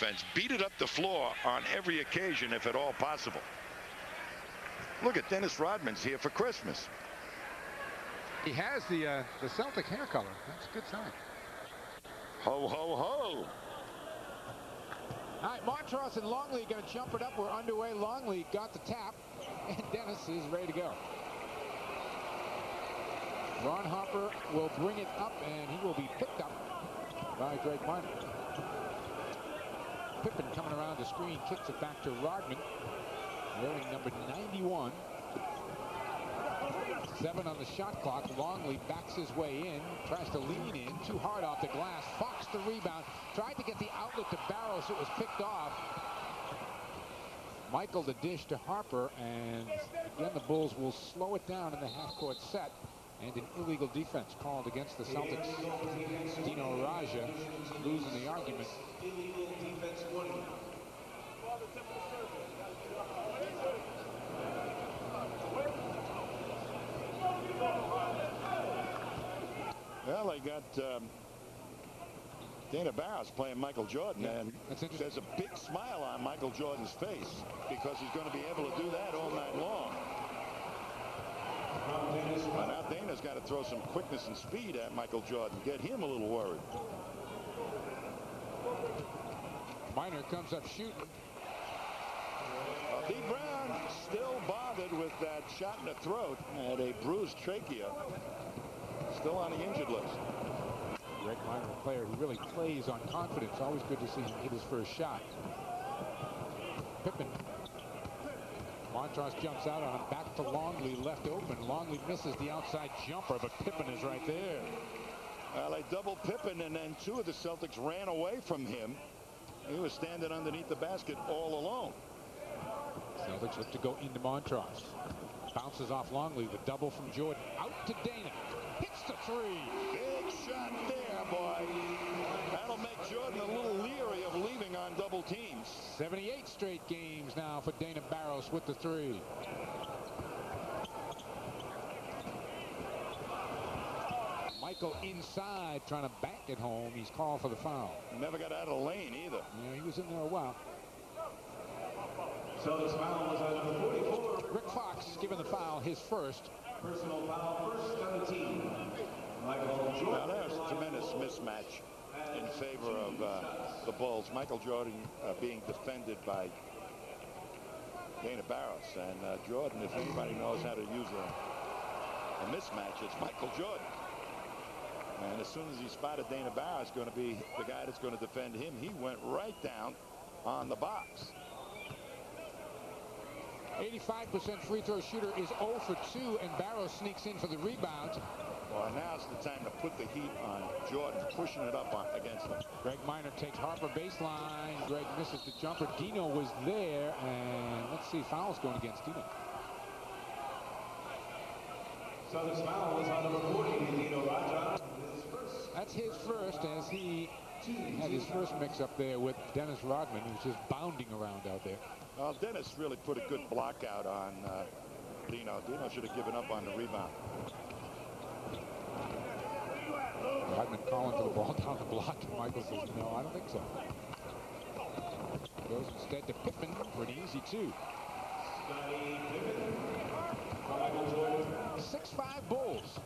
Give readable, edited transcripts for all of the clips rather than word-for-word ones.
defense, beat it up the floor on every occasion if at all possible. Look at Dennis Rodman's here for Christmas. He has the Celtic hair color. That's a good sign. Ho, ho, ho. All right, Montross and Longley going to jump it up. We're underway. Longley got the tap, and Dennis is ready to go. Ron Harper will bring it up, and he will be picked up by Greg Minor. Pippen coming around the screen, kicks it back to Rodman. Wearing number 91. 7 on the shot clock. Longley backs his way in, tries to lean in, too hard off the glass. Fox the rebound, tried to get the outlet to Barros. It was picked off. Michael the dish to Harper, and again the Bulls will slow it down in the half-court set. And an illegal defense called against the Celtics. Dino Raja losing the argument. Well, they got Dana Barros playing Michael Jordan, and there's a big smile on Michael Jordan's face because he's going to be able to do that all night long. Well, now Dana's got to throw some quickness and speed at Michael Jordan, get him a little worried. Minor comes up shooting. D. Brown still bothered with that shot in the throat, and a bruised trachea. Still on the injured list. Greg Minor, a player who really plays on confidence. Always good to see him hit his first shot. Pippen. Montross jumps out on him. Back to Longley, left open. Longley misses the outside jumper, but Pippen is right there. Well, they doubled Pippen, and then 2 of the Celtics ran away from him. He was standing underneath the basket all alone. Celtics look to go into Montross. Bounces off Longley. The double from Jordan. Out to Dana. Hits the 3. Big shot there, boy. That'll make Jordan a little leery of leaving on double teams. 78 straight games now for Dana Barros with the 3. Michael inside trying to bank it home. He's called for the foul. Never got out of the lane either. Yeah, he was in there a while. So this foul was on number 44. Rick Fox given the foul, his first. Personal foul, first on the team. Michael Jordan. Now there's a tremendous mismatch in favor of the Bulls. Michael Jordan being defended by Dana Barros, and Jordan, if anybody knows how to use a mismatch, it's Michael Jordan. And as soon as he spotted Dana Barros going to be the guy that's going to defend him, he went right down on the box. 85% free throw shooter is 0 for 2, and Barros sneaks in for the rebound. Well, now's the time to put the heat on Jordan, pushing it up against him. Greg Minor takes Harper baseline. Greg misses the jumper. Dino was there, and let's see, foul's going against Dino. So this foul was on number 40, Dino Raja. That's his first, as he had his first mix-up there with Dennis Rodman, who's just bounding around out there. Well, Dennis really put a good block out on Dino. Dino should have given up on the rebound. Rodman calling for the ball down the block, and Michael says, no, I don't think so. Goes instead to Pippen for an easy 2. 6'5" Bulls.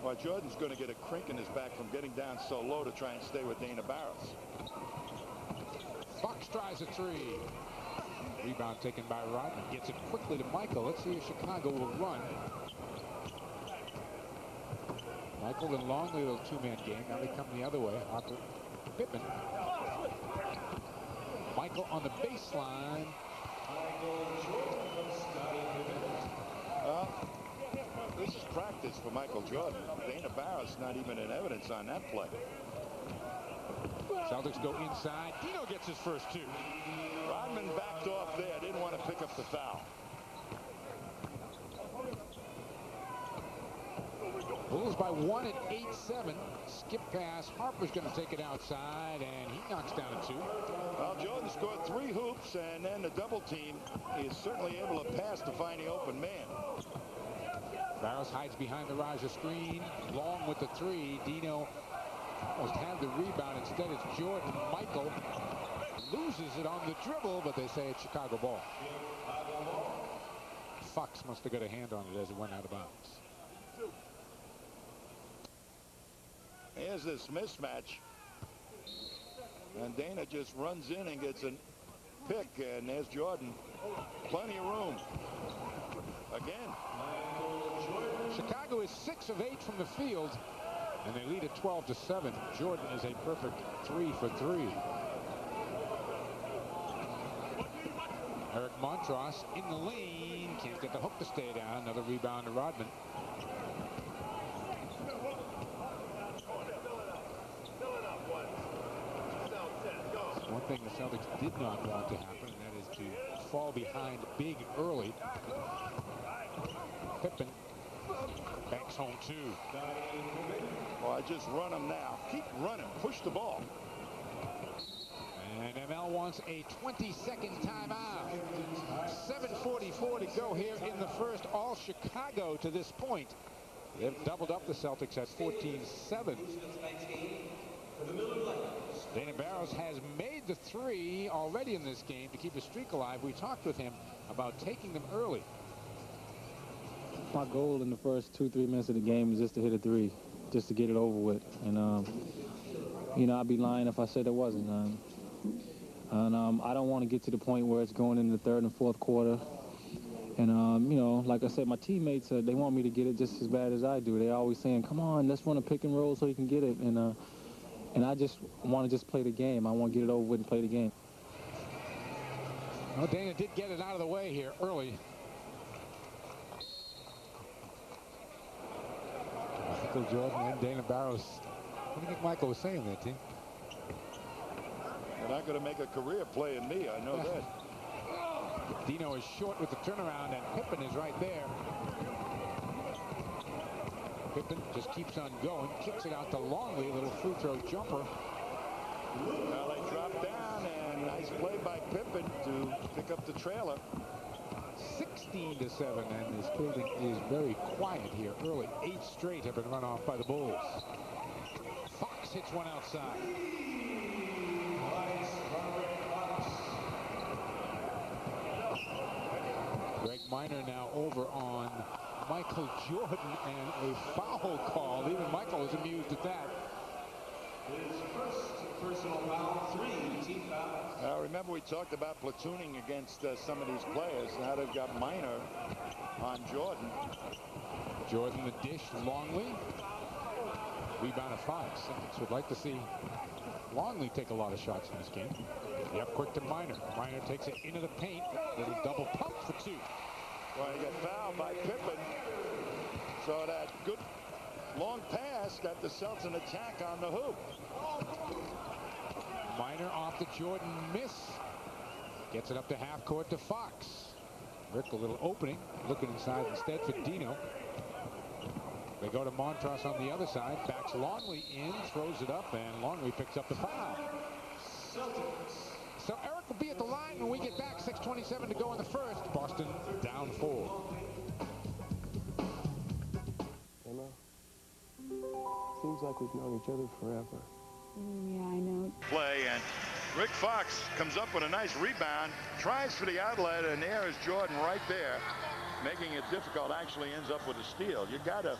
Well, Jordan's going to get a crink in his back from getting down so low to try and stay with Dana Barros. Fox tries a 3. Rebound taken by Rodman. Gets it quickly to Michael. Let's see if Chicago will run. Michael and Longley, a little 2-man game. Now they come the other way. Harper, Pippen. Michael on the baseline. This is practice for Michael Jordan. Dana Barros not even in evidence on that play. Celtics go inside. Dino gets his first 2. Rodman backed off there. Didn't want to pick up the foul. Bulls by 1 at 8-7. Skip pass. Harper's going to take it outside, and he knocks down a 2. Well, Jordan scored 3 hoops, and then the double team is certainly able to pass to find the open man. Barros hides behind the Raja screen. Long with the 3. Dino Almost had the rebound. Instead, it's Jordan. Michael loses it on the dribble, but they say it's Chicago ball. Fox must have got a hand on it as it went out of bounds. Here's this mismatch. And Dana just runs in and gets a pick, and there's Jordan. Plenty of room. Again. Chicago is 6 of 8 from the field, and they lead at 12-7. Jordan is a perfect 3 for 3. Eric Montross in the lane. Can't get the hook to stay down. Another rebound to Rodman. One thing the Celtics did not want to happen, and that is to fall behind big early. Pippen banks home 2. Well, I just run them now. Keep running. Push the ball. And ML wants a 20-second timeout. 7:44 to go here in the first. All Chicago to this point. They've doubled up the Celtics at 14-7. Dana Barros has made the 3 already in this game to keep his streak alive. We talked with him about taking them early. My goal in the first 2-3 minutes of the game is just to hit a 3, just to get it over with. And, you know, I'd be lying if I said it wasn't. And I don't want to get to the point where it's going into the third and fourth quarter. And, you know, like I said, my teammates, they want me to get it just as bad as I do. They're always saying, come on, let's run a pick and roll so you can get it. And I just want to just play the game. I want to get it over with and play the game. Well, Dana did get it out of the way here early. Michael Jordan and Dana Barros. What do you think Michael was saying there, team? They're not going to make a career playing me. I know that. Dino is short with the turnaround, and Pippen is right there. Pippen just keeps on going, kicks it out to Longley, a little free throw jumper. Well, they drop down, and nice play by Pippen to pick up the trailer. 16-7, and this building is very quiet here early. 8 straight have been run off by the Bulls. Fox hits one outside. Greg Minor now over on Michael Jordan, and a foul call. Even Michael was amused at that. His first personal foul, 3 team fouls. Remember we talked about platooning against some of these players. Now they've got Minor on Jordan. Jordan the dish, Longley. Rebound of Fox. Celtics would like to see Longley take a lot of shots in this game. Yep, quick to Minor. Minor takes it into the paint. Little double pump for 2. Well, he got fouled by Pippen. So that good long pass got the Celtics an attack on the hoop. Minor off the Jordan miss. Gets it up to half court to Fox. Rick, a little opening. Looking inside instead for Dino. They go to Montross on the other side. Backs Longley in. Throws it up. And Longley picks up the foul. So Eric will be at the line when we get back. 6:27 to go in the first. Boston down 4. Emma, seems like we've known each other forever. Yeah, I know. Play, and Rick Fox comes up with a nice rebound, tries for the outlet, and there is Jordan right there, making it difficult. Actually ends up with a steal. You got to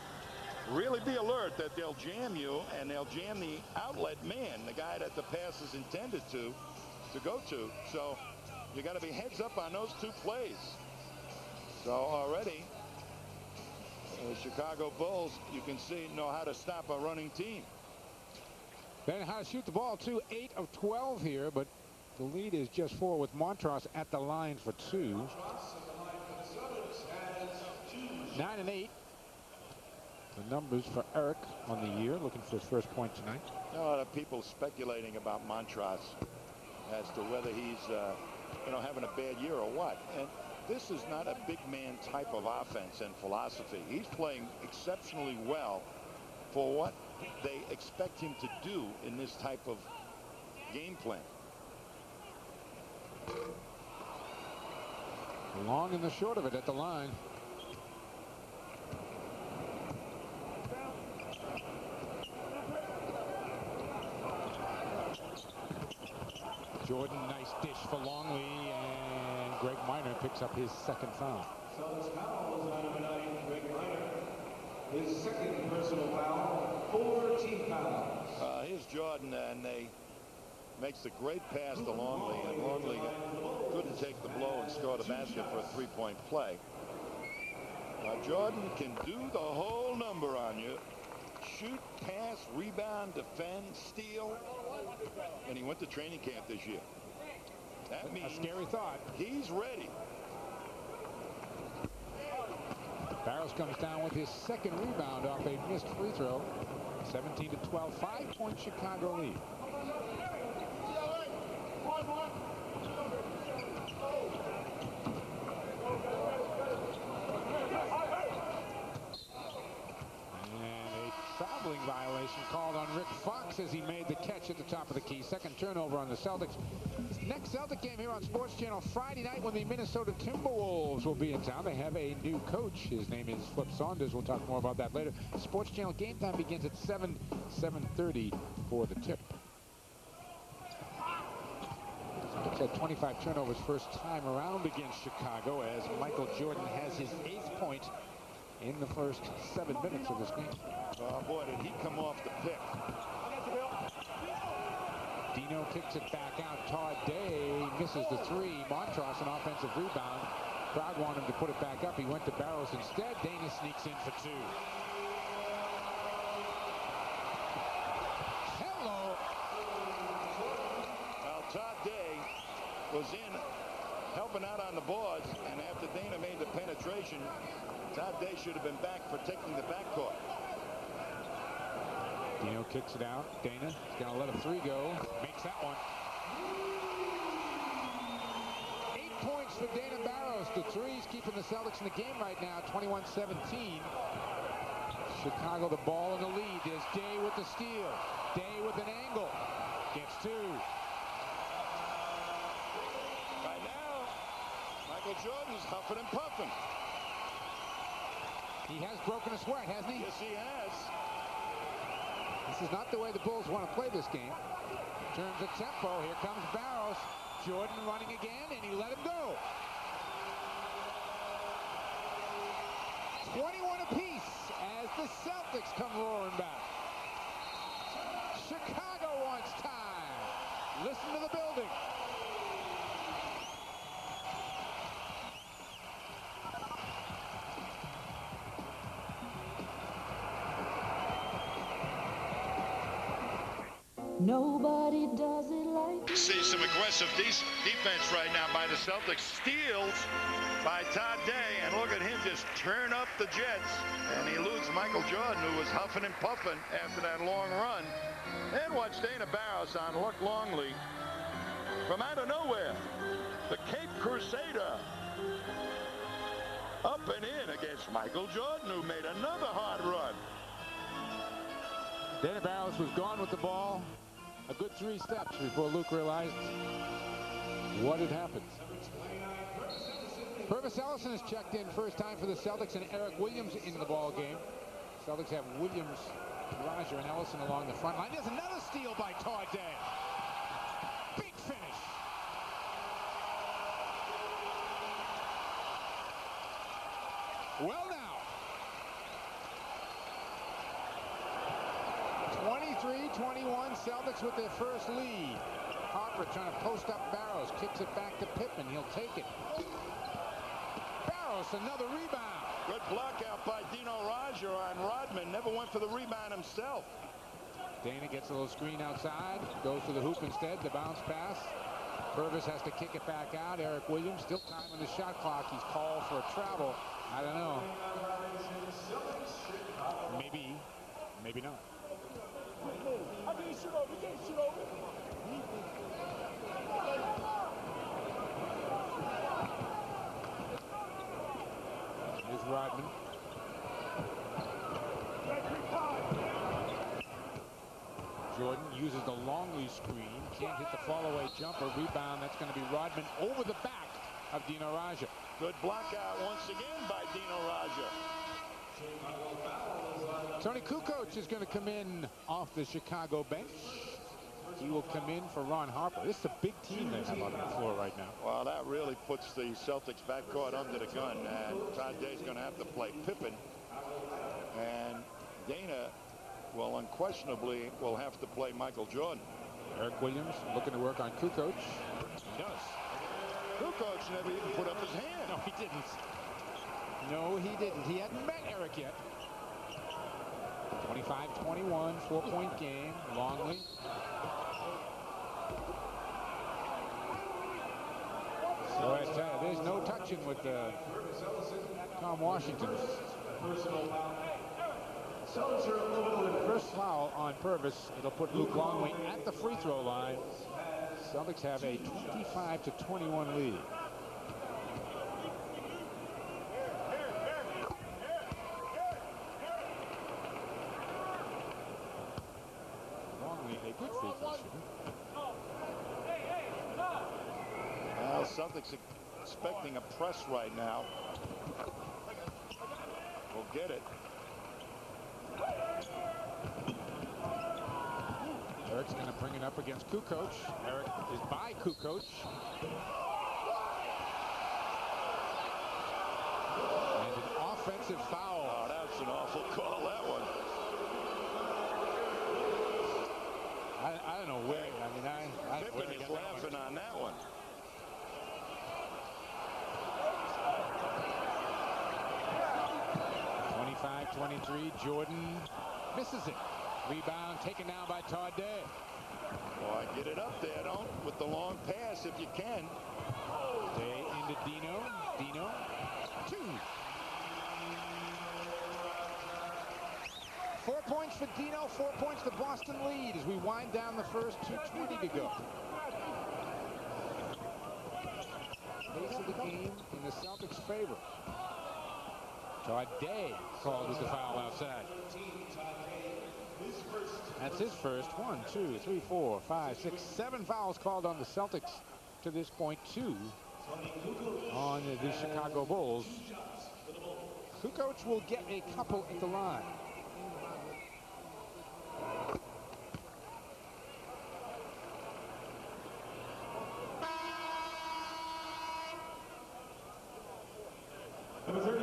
really be alert that they'll jam you, and they'll jam the outlet man, the guy that the pass is intended to go to. So you got to be heads up on those 2 plays. So already the Chicago Bulls, you can see, know how to stop a running team. Then how to shoot the ball, too. 8 of 12 here, but the lead is just 4 with Montross at the line for 2. 9 and 8. The numbers for Eric on the year, looking for his first point tonight. A lot of people speculating about Montross as to whether he's, you know, having a bad year or what. And this is not a big man type of offense and philosophy. He's playing exceptionally well for what they expect him to do in this type of game plan. Long and the short of it at the line. Jordan, nice dish for Longley, and Greg Minor picks up his second foul. Celtics foul is on number 9, Greg Minor. His second personal foul, 4 team fouls. Here's Jordan, and they makes a great pass to Longley, and Longley couldn't take the blow and score the basket for a three-point play. Jordan can do the whole number on you. Shoot, pass, rebound, defend, steal. And he went to training camp this year. That means a scary thought. He's ready. Barrows comes down with his second rebound off a missed free throw. 17-12, 5-point Chicago lead. Traveling violation called on Rick Fox as he made the catch at the top of the key. Second turnover on the Celtics. Next Celtic game here on Sports Channel Friday night when the Minnesota Timberwolves will be in town. They have a new coach. His name is Flip Saunders. We'll talk more about that later. Sports Channel game time begins at 7:30 for the tip. Celtics had 25 turnovers first time around against Chicago as Michael Jordan has his 8th point in the first 7 minutes of this game. Oh boy, did he come off the pick. Dino kicks it back out. Todd Day misses the three. Montross an offensive rebound. Crowd wanted him to put it back up. He went to Barrows instead. Dana sneaks in for 2. Hello. Well, Todd Day was in helping out on the boards, and after Dana made the penetration, Todd Day should have been back protecting the backcourt. Dino kicks it out. Dana's going to let a 3 go. Makes that one. 8 points for Dana Barrows. The threes keeping the Celtics in the game right now, 21-17. Chicago the ball in the lead. There's Day with the steal. Day with an angle. Gets 2. Right now, Michael Jordan's huffing and puffing. He has broken a sweat, hasn't he? Yes, he has. This is not the way the Bulls want to play this game. Turns the tempo. Here comes Barrows. Jordan running again, and he let him go. 21 apiece as the Celtics come roaring back. Chicago wants time. Listen to the building. Nobody does it like you. See some aggressive defense right now by the Celtics. Steals by Todd Day, and look at him just turn up the Jets. And he loses Michael Jordan, who was huffing and puffing after that long run. And watch Dana Barrows on Luck Longley from out of nowhere. The Cape Crusader up and in against Michael Jordan, who made another hard run. Dana Barrows was gone with the ball. A good 3 steps before Luke realized what had happened. Purvis Ellison has checked in first time for the Celtics, and Eric Williams in the ball game. Celtics have Williams, Roger, and Ellison along the front line. There's another steal by Todd Day. Big finish. Well, now 23-21, Celtics with their first lead. Harper trying to post up Barrows, kicks it back to Pippen. He'll take it. Barrows, another rebound. Good block out by Dino Roger on Rodman. Never went for the rebound himself. Dana gets a little screen outside, goes to the hoop instead. The bounce pass. Purvis has to kick it back out. Eric Williams, still time on the shot clock. He's called for a travel. I don't know. Maybe, maybe not. Here's Rodman. Jordan uses the Longley screen. Can't hit the fall-away jumper. Rebound. That's going to be Rodman over the back of Dino Raja. Good block out once again by Dino Raja. Tony Kukoc is going to come in off the Chicago bench. He will come in for Ron Harper. This is a big team they have on the floor right now. Well, that really puts the Celtics backcourt under the gun, and Todd Day's going to have to play Pippen, and Dana will unquestionably will have to play Michael Jordan. Eric Williams looking to work on Kukoc. He does. Kukoc never even put up his hand. No, he didn't. No, he didn't. He hadn't met Eric yet. 25-21, 4-point game. Longley. So I tell you, there's no touching with Tom Washington. First foul on Purvis. It'll put Luke Longley at the free throw line. Celtics have a 25-21 lead. Longley, a good free throw shooter. Well, Celtics expecting a press right now. We'll get it. Eric's going to bring it up against Kukoc. Eric is by Kukoc. And an offensive foul. Oh, that's an awful call, that one. I don't know where. I mean, I Pippen is laughing on that one. .23, Jordan misses it. Rebound taken down by Todd Day. Boy, get it up there, don't, with the long pass if you can. Day into Dino. Dino. 2. 4 points for Dino, 4 points the Boston lead as we wind down the first. 2:20 to go. Pace of the game in the Celtics' favor. Todd Day called with the foul outside. That's his first. 1, 2, 3, 4, 5, 6, 7 fouls called on the Celtics to this point. 2 on the Chicago Bulls. Kukoc will get a couple at the line.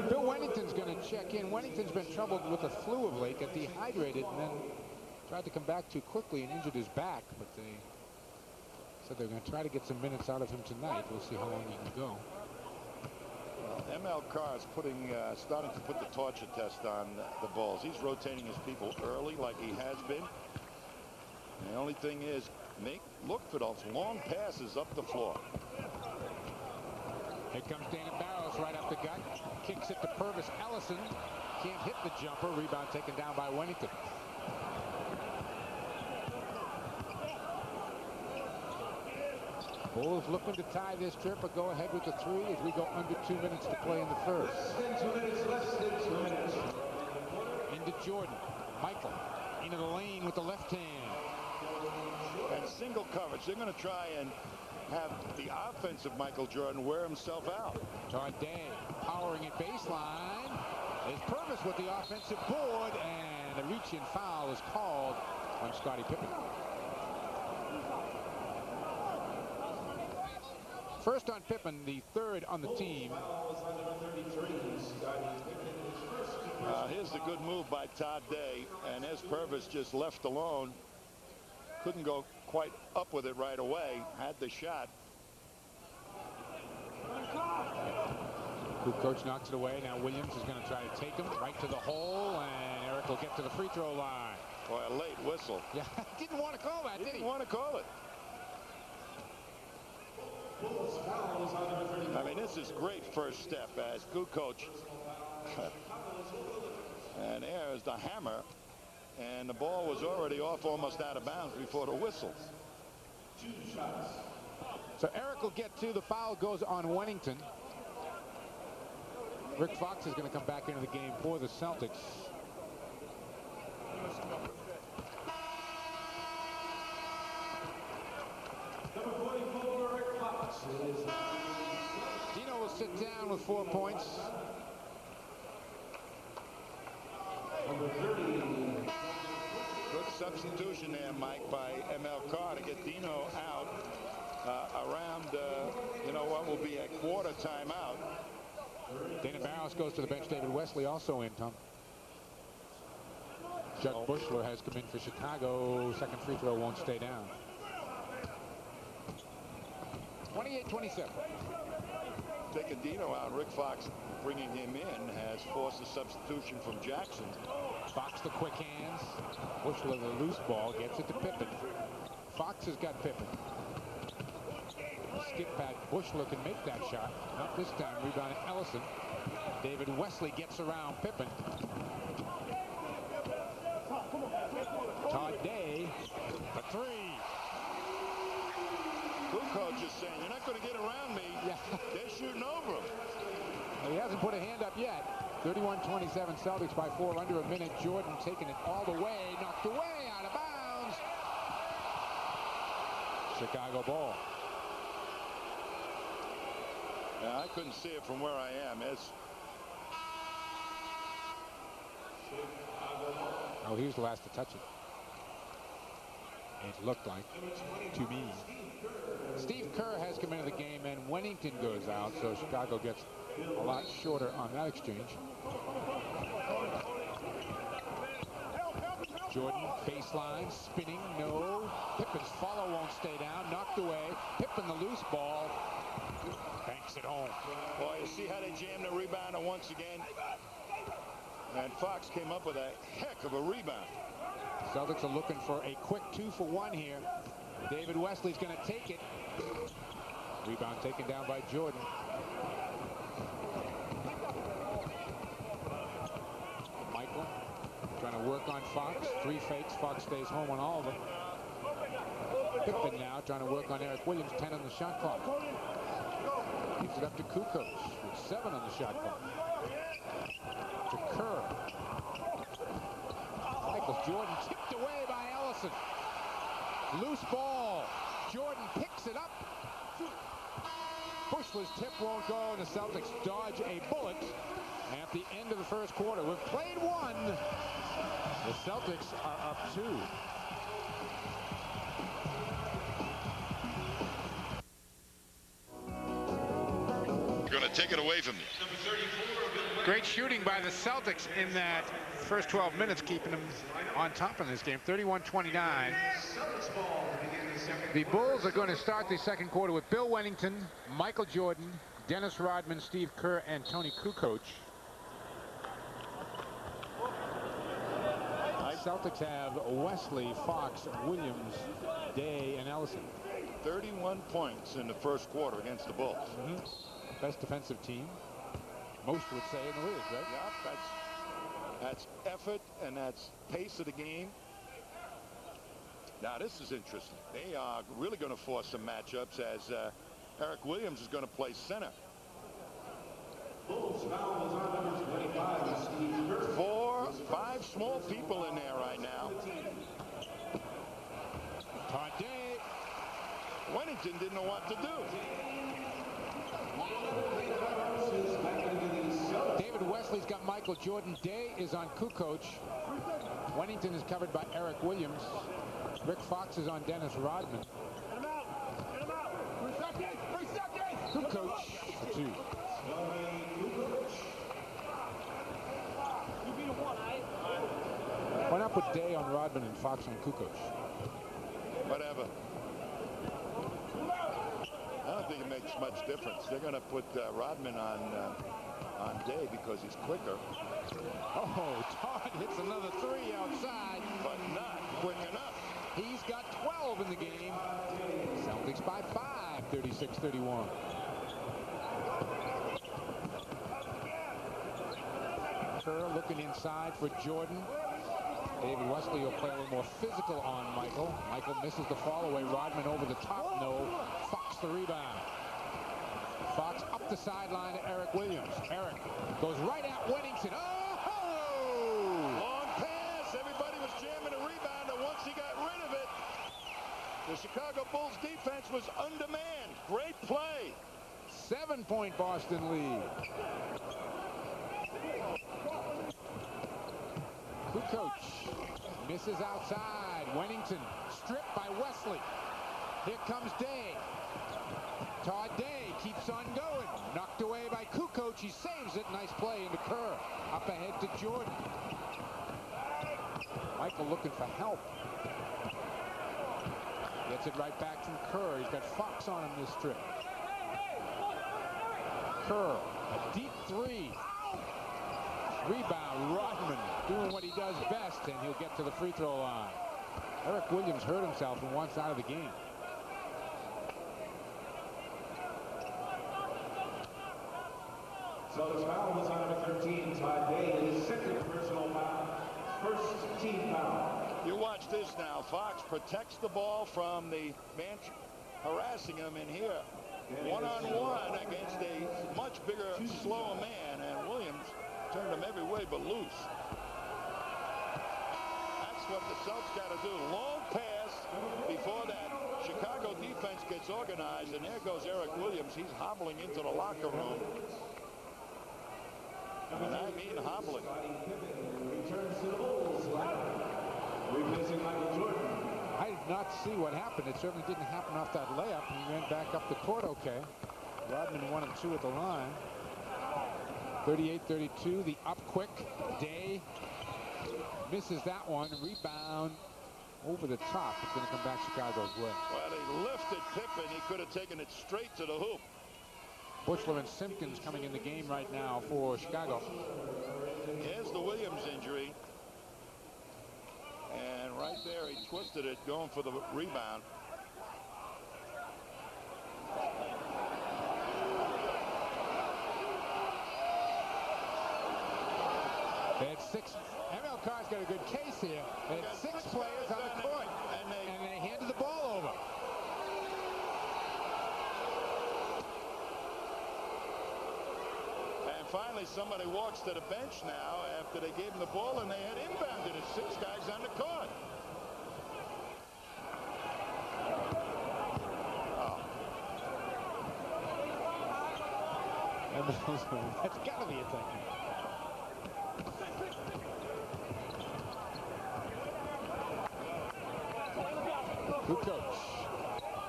Bill Wennington's going to check in. Wennington's been troubled with the flu of late, got dehydrated, and then tried to come back too quickly and injured his back. But they said they're going to try to get some minutes out of him tonight. We'll see how long he can go. Well, ML Carr is starting to put the torture test on the Bulls. He's rotating his people early like he has been. And the only thing is, look for those long passes up the floor. Here comes Dana Barros right up the gut. Kicks it to Purvis. Ellison can't hit the jumper. Rebound taken down by Wennington. Bulls looking to tie this trip or go ahead with the 3 as we go under 2 minutes to play in the first. 2 minutes less than 2 minutes. Into Jordan. Michael into the lane with the left hand. And single coverage. They're going to try and have the offensive Michael Jordan wear himself out. Todd Day powering it baseline. There's Purvis with the offensive board, and a reach-in foul is called on Scottie Pippen. First on Pippen, the third on the team. Here's the good move by Todd Day, and as Purvis just left alone, couldn't go quite up with it right away, had the shot. Coach knocks it away. Now Williams is going to try to take him right to the hole, and Eric will get to the free throw line. Boy, a late whistle. Yeah, didn't want to call that, did he? Didn't want to call it. I mean, this is great first step as Kukoc. And there's the hammer. And the ball was already off, almost out of bounds before the whistle. So Eric will get to the foul, goes on Wennington. Rick Fox is going to come back into the game for the Celtics. Dino will sit down with 4 points. Good substitution there, Mike, by ML Carr to get Dino out around, you know, what will be a quarter timeout. Dana Barros goes to the bench. David Wesley also in, Tom. Chuck Bushler has come in for Chicago. Second free throw won't stay down. 28-27. Taking Dino out, Rick Fox bringing him in has forced a substitution from Jackson. Fox the quick hands. Bushler the loose ball, gets it to Pippen. Fox has got Pippen. Skip back. Bushler can make that shot. Not this time. Rebound Ellison. David Wesley gets around Pippen. Todd Day for three. Kukoc is saying, you're not going to get around me. Yeah. They're shooting over him. He hasn't put a hand up yet. 31-27 Celtics by 4 under a minute. Jordan taking it all the way. Knocked away out of bounds. Chicago ball. Yeah, I couldn't see it from where I am. Oh, he was the last to touch it. It looked like to me. Steve Kerr has come into the game, and Wennington goes out, so Chicago gets a lot shorter on that exchange. Jordan baseline spinning, no. Pippen's follow won't stay down, knocked away. Pippen the loose ball, banks it home. Boy, you see how they jammed the rebounder once again. And Fox came up with a heck of a rebound. Celtics are looking for a quick 2-for-1 here. David Wesley's going to take it. Rebound taken down by Jordan. Michael trying to work on Fox. 3 fakes. Fox stays home on all of them. Pippen now trying to work on Eric Williams. 10 on the shot clock. Gives it up to Kukoc with 7 on the shot clock. To Kerr. Michael Jordan tipped away by Ellison. Loose ball. Jordan picks it up. Bushler's tip won't go, and the Celtics dodge a bullet at the end of the first quarter. We've played 1. The Celtics are up 2. You're going to take it away from me. Great shooting by the Celtics in that first 12 minutes, keeping them on top in this game. 31-29. The Bulls are going to start the second quarter with Bill Wennington, Michael Jordan, Dennis Rodman, Steve Kerr, and Tony Kukoc. Celtics have Wesley, Fox, Williams, Day, and Ellison. 31 points in the first quarter against the Bulls. Best defensive team, most would say, in the league, right? Yeah, that's effort and that's pace of the game. Now this is interesting. They are really going to force some matchups as Eric Williams is going to play center. 4, 5 small people in there right now. Todd Day. Wennington didn't know what to do. David Wesley's got Michael Jordan. Day is on Kukoc. Wennington is covered by Eric Williams. Rick Fox is on Dennis Rodman. Kukoc for 2. Why not put Day on Rodman and Fox on Kukoc? Whatever. I don't think it makes much difference. They're going to put Rodman on Day because he's quicker. Oh, Todd hits another 3 outside. But not quick enough. He's got 12 in the game. Celtics by 5, 36-31. Kerr looking inside for Jordan. David Wesley will play a little more physical on Michael. Michael misses the fall away. Rodman over the top. No. Fox the rebound. Fox up the sideline to Eric Williams. Eric goes right at Wennington. Oh! Long pass. Everybody was jamming a rebound, and once he got rid of it, the Chicago Bulls defense was undermanned. Great play. 7-point Boston lead. Kukoc Misses outside. Wennington stripped by Wesley. Here comes Day. Todd Day keeps on going. Knocked away by Kukoc. He saves it. Nice play into Kerr. Up ahead to Jordan. Michael looking for help. Gets it right back from Kerr. He's got Fox on him this trip. Kerr, a deep three. Rebound, Rodman doing what he does best, and he'll get to the free throw line. Eric Williams hurt himself and wants out of the game. Celtics foul was on number 13, Todd Day, his second personal foul, first team foul. You watch this now. Fox protects the ball from the man harassing him in here. One-on-one against a much bigger, slower man, and Williams turned him every way but loose. That's what the Celtics got to do. Long pass before that Chicago defense gets organized, and there goes Eric Williams. He's hobbling into the locker room. And I mean hobbling. Returns to the Bulls. Replacing Michael Jordan. I did not see what happened. It certainly didn't happen off that layup. He ran back up the court okay. Rodman 1 and 2 at the line. 38-32, the up quick. Day misses that one. Rebound over the top. It's going to come back Chicago's way. Well, he lifted Pippen. He could have taken it straight to the hoop. Bushler and Simpkins coming in the game right now for Chicago. Here's the Williams injury. And right there, he twisted it, going for the rebound. They had six. MLK's got a good case here. They had six players on the court, and they handed the ball over. And finally, somebody walks to the bench now after they gave him the ball, and they had inbounded it. 6 guys on the court. That's got to be a technique. Good coach.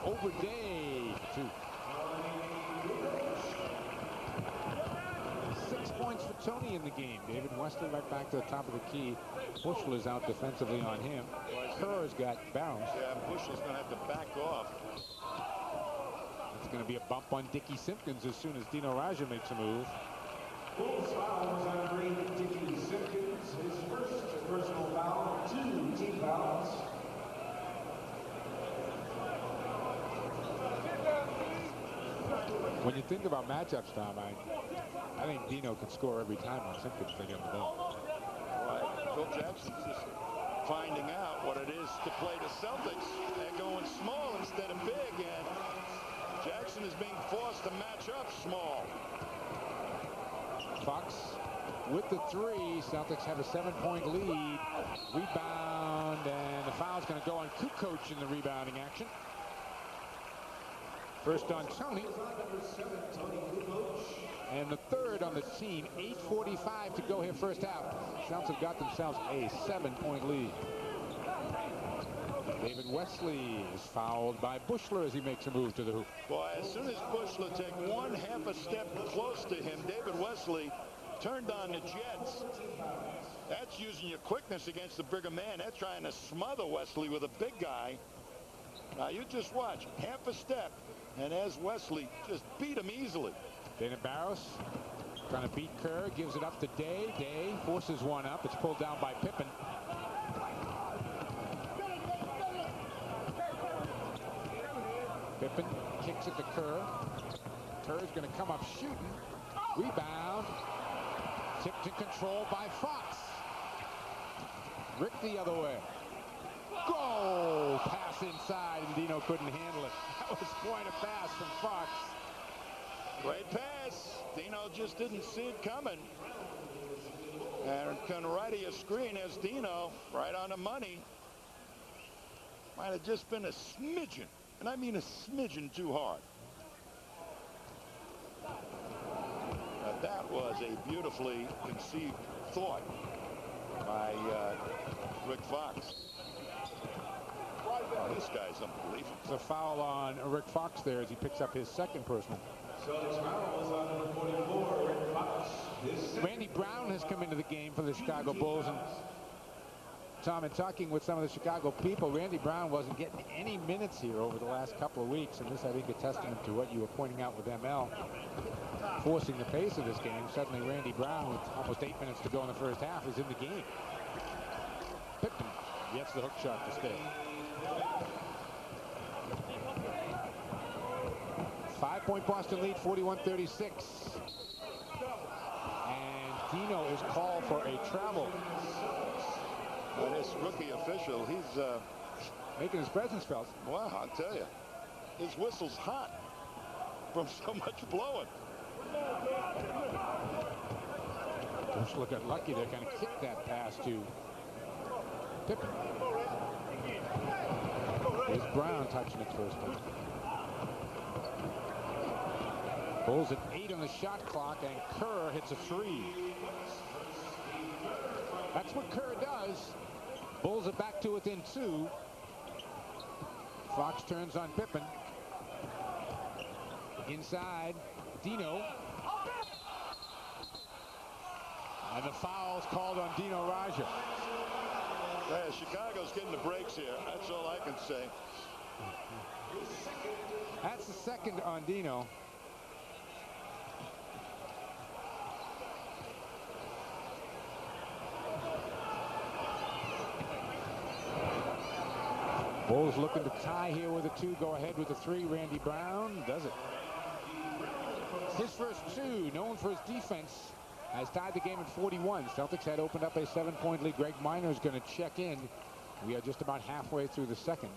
Over Day. 2. 6 points for Tony in the game. David Wesley right back to the top of the key. Bushler's out defensively on him. Kerr's got bounce. Yeah, Bushler's going to have to back off. It's going to be a bump on Dickie Simpkins as soon as Dino Raja makes a move. Bulls foul was on Green Dickie Simpkins, his first personal foul, 2 team fouls. When you think about matchups, Tom, I think Dino can score every time on Simpkins they get the ball. Right. Phil Jackson's just finding out what it is to play the Celtics and going small instead of big, and Jackson is being forced to match up small. Fox with the 3. Celtics have a 7-point lead. Rebound, and the foul's going to go on Kukoc in the rebounding action. First on Tony. And the third on the team. 8:45 to go here first half. Celtics have got themselves a 7-point lead. David Wesley is fouled by Bushler as he makes a move to the hoop. Boy, as soon as Bushler take 1/2 step close to him, David Wesley turned on the Jets. That's using your quickness against the bigger man. That's trying to smother Wesley with a big guy. Now you just watch. 1/2 step. And as Wesley just beat him easily. Dana Barros trying to beat Kerr, gives it up to Day. Day forces one up. It's pulled down by Pippen. Pippen kicks it to Kerr. Kerr's going to come up shooting. Rebound. Tipped in control by Fox. Rick the other way. Goal! Pass inside, and Dino couldn't handle it. That was point of pass from Fox. Great pass. Dino just didn't see it coming. And can right of your screen as Dino, right on the money. Might have just been a smidgen, and I mean a smidgen too hard. Now that was a beautifully conceived thought by Rick Fox. Oh, this guy's unbelievable. It's a foul on Rick Fox there as he picks up his second personal. Celtics foul was on number 44, Rick Fox. Randy Brown has come into the game for the Chicago Bulls, and Tom, in talking with some of the Chicago people, Randy Brown wasn't getting any minutes here over the last couple of weeks, and this, I think, a testament to what you were pointing out with ML, forcing the pace of this game. Suddenly, Randy Brown, with almost 8 minutes to go in the first half, is in the game. Pippen gets the hook shot to stay. 5-point Boston lead, 41-36. And Dino is called for a travel. And this rookie official, he's making his presence felt. Wow, I'll tell you, his whistle's hot from so much blowing. Bushler got lucky there, kind of kicked that pass to Pippen. Here's Brown touching it first. Bulls at 8 on the shot clock, and Kerr hits a 3. That's what Kerr does. Bulls are back to within 2. Fox turns on Pippen. Inside, Dino. And the foul's called on Dino Raja. Yeah, Chicago's getting the breaks here. That's all I can say. That's the second on Dino. Bulls looking to tie here with a 2. Go ahead with a 3. Randy Brown does it. His first 2, known for his defense, has tied the game at 41. Celtics had opened up a 7-point lead. Greg Minor is going to check in. We are just about halfway through the second.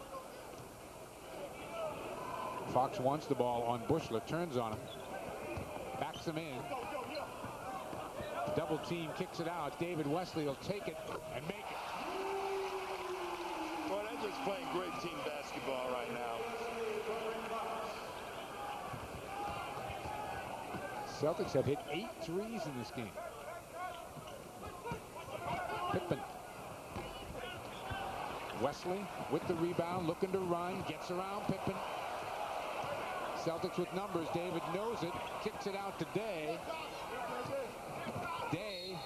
Fox wants the ball on Bushler, turns on him, backs him in. Double team, kicks it out. David Wesley will take it and make it. Boy, they're just playing great team basketball right now. Celtics have hit 8 threes in this game. Pippen. Wesley with the rebound, looking to run, gets around Pippen. Celtics with numbers. David knows it, kicks it out to Day. Day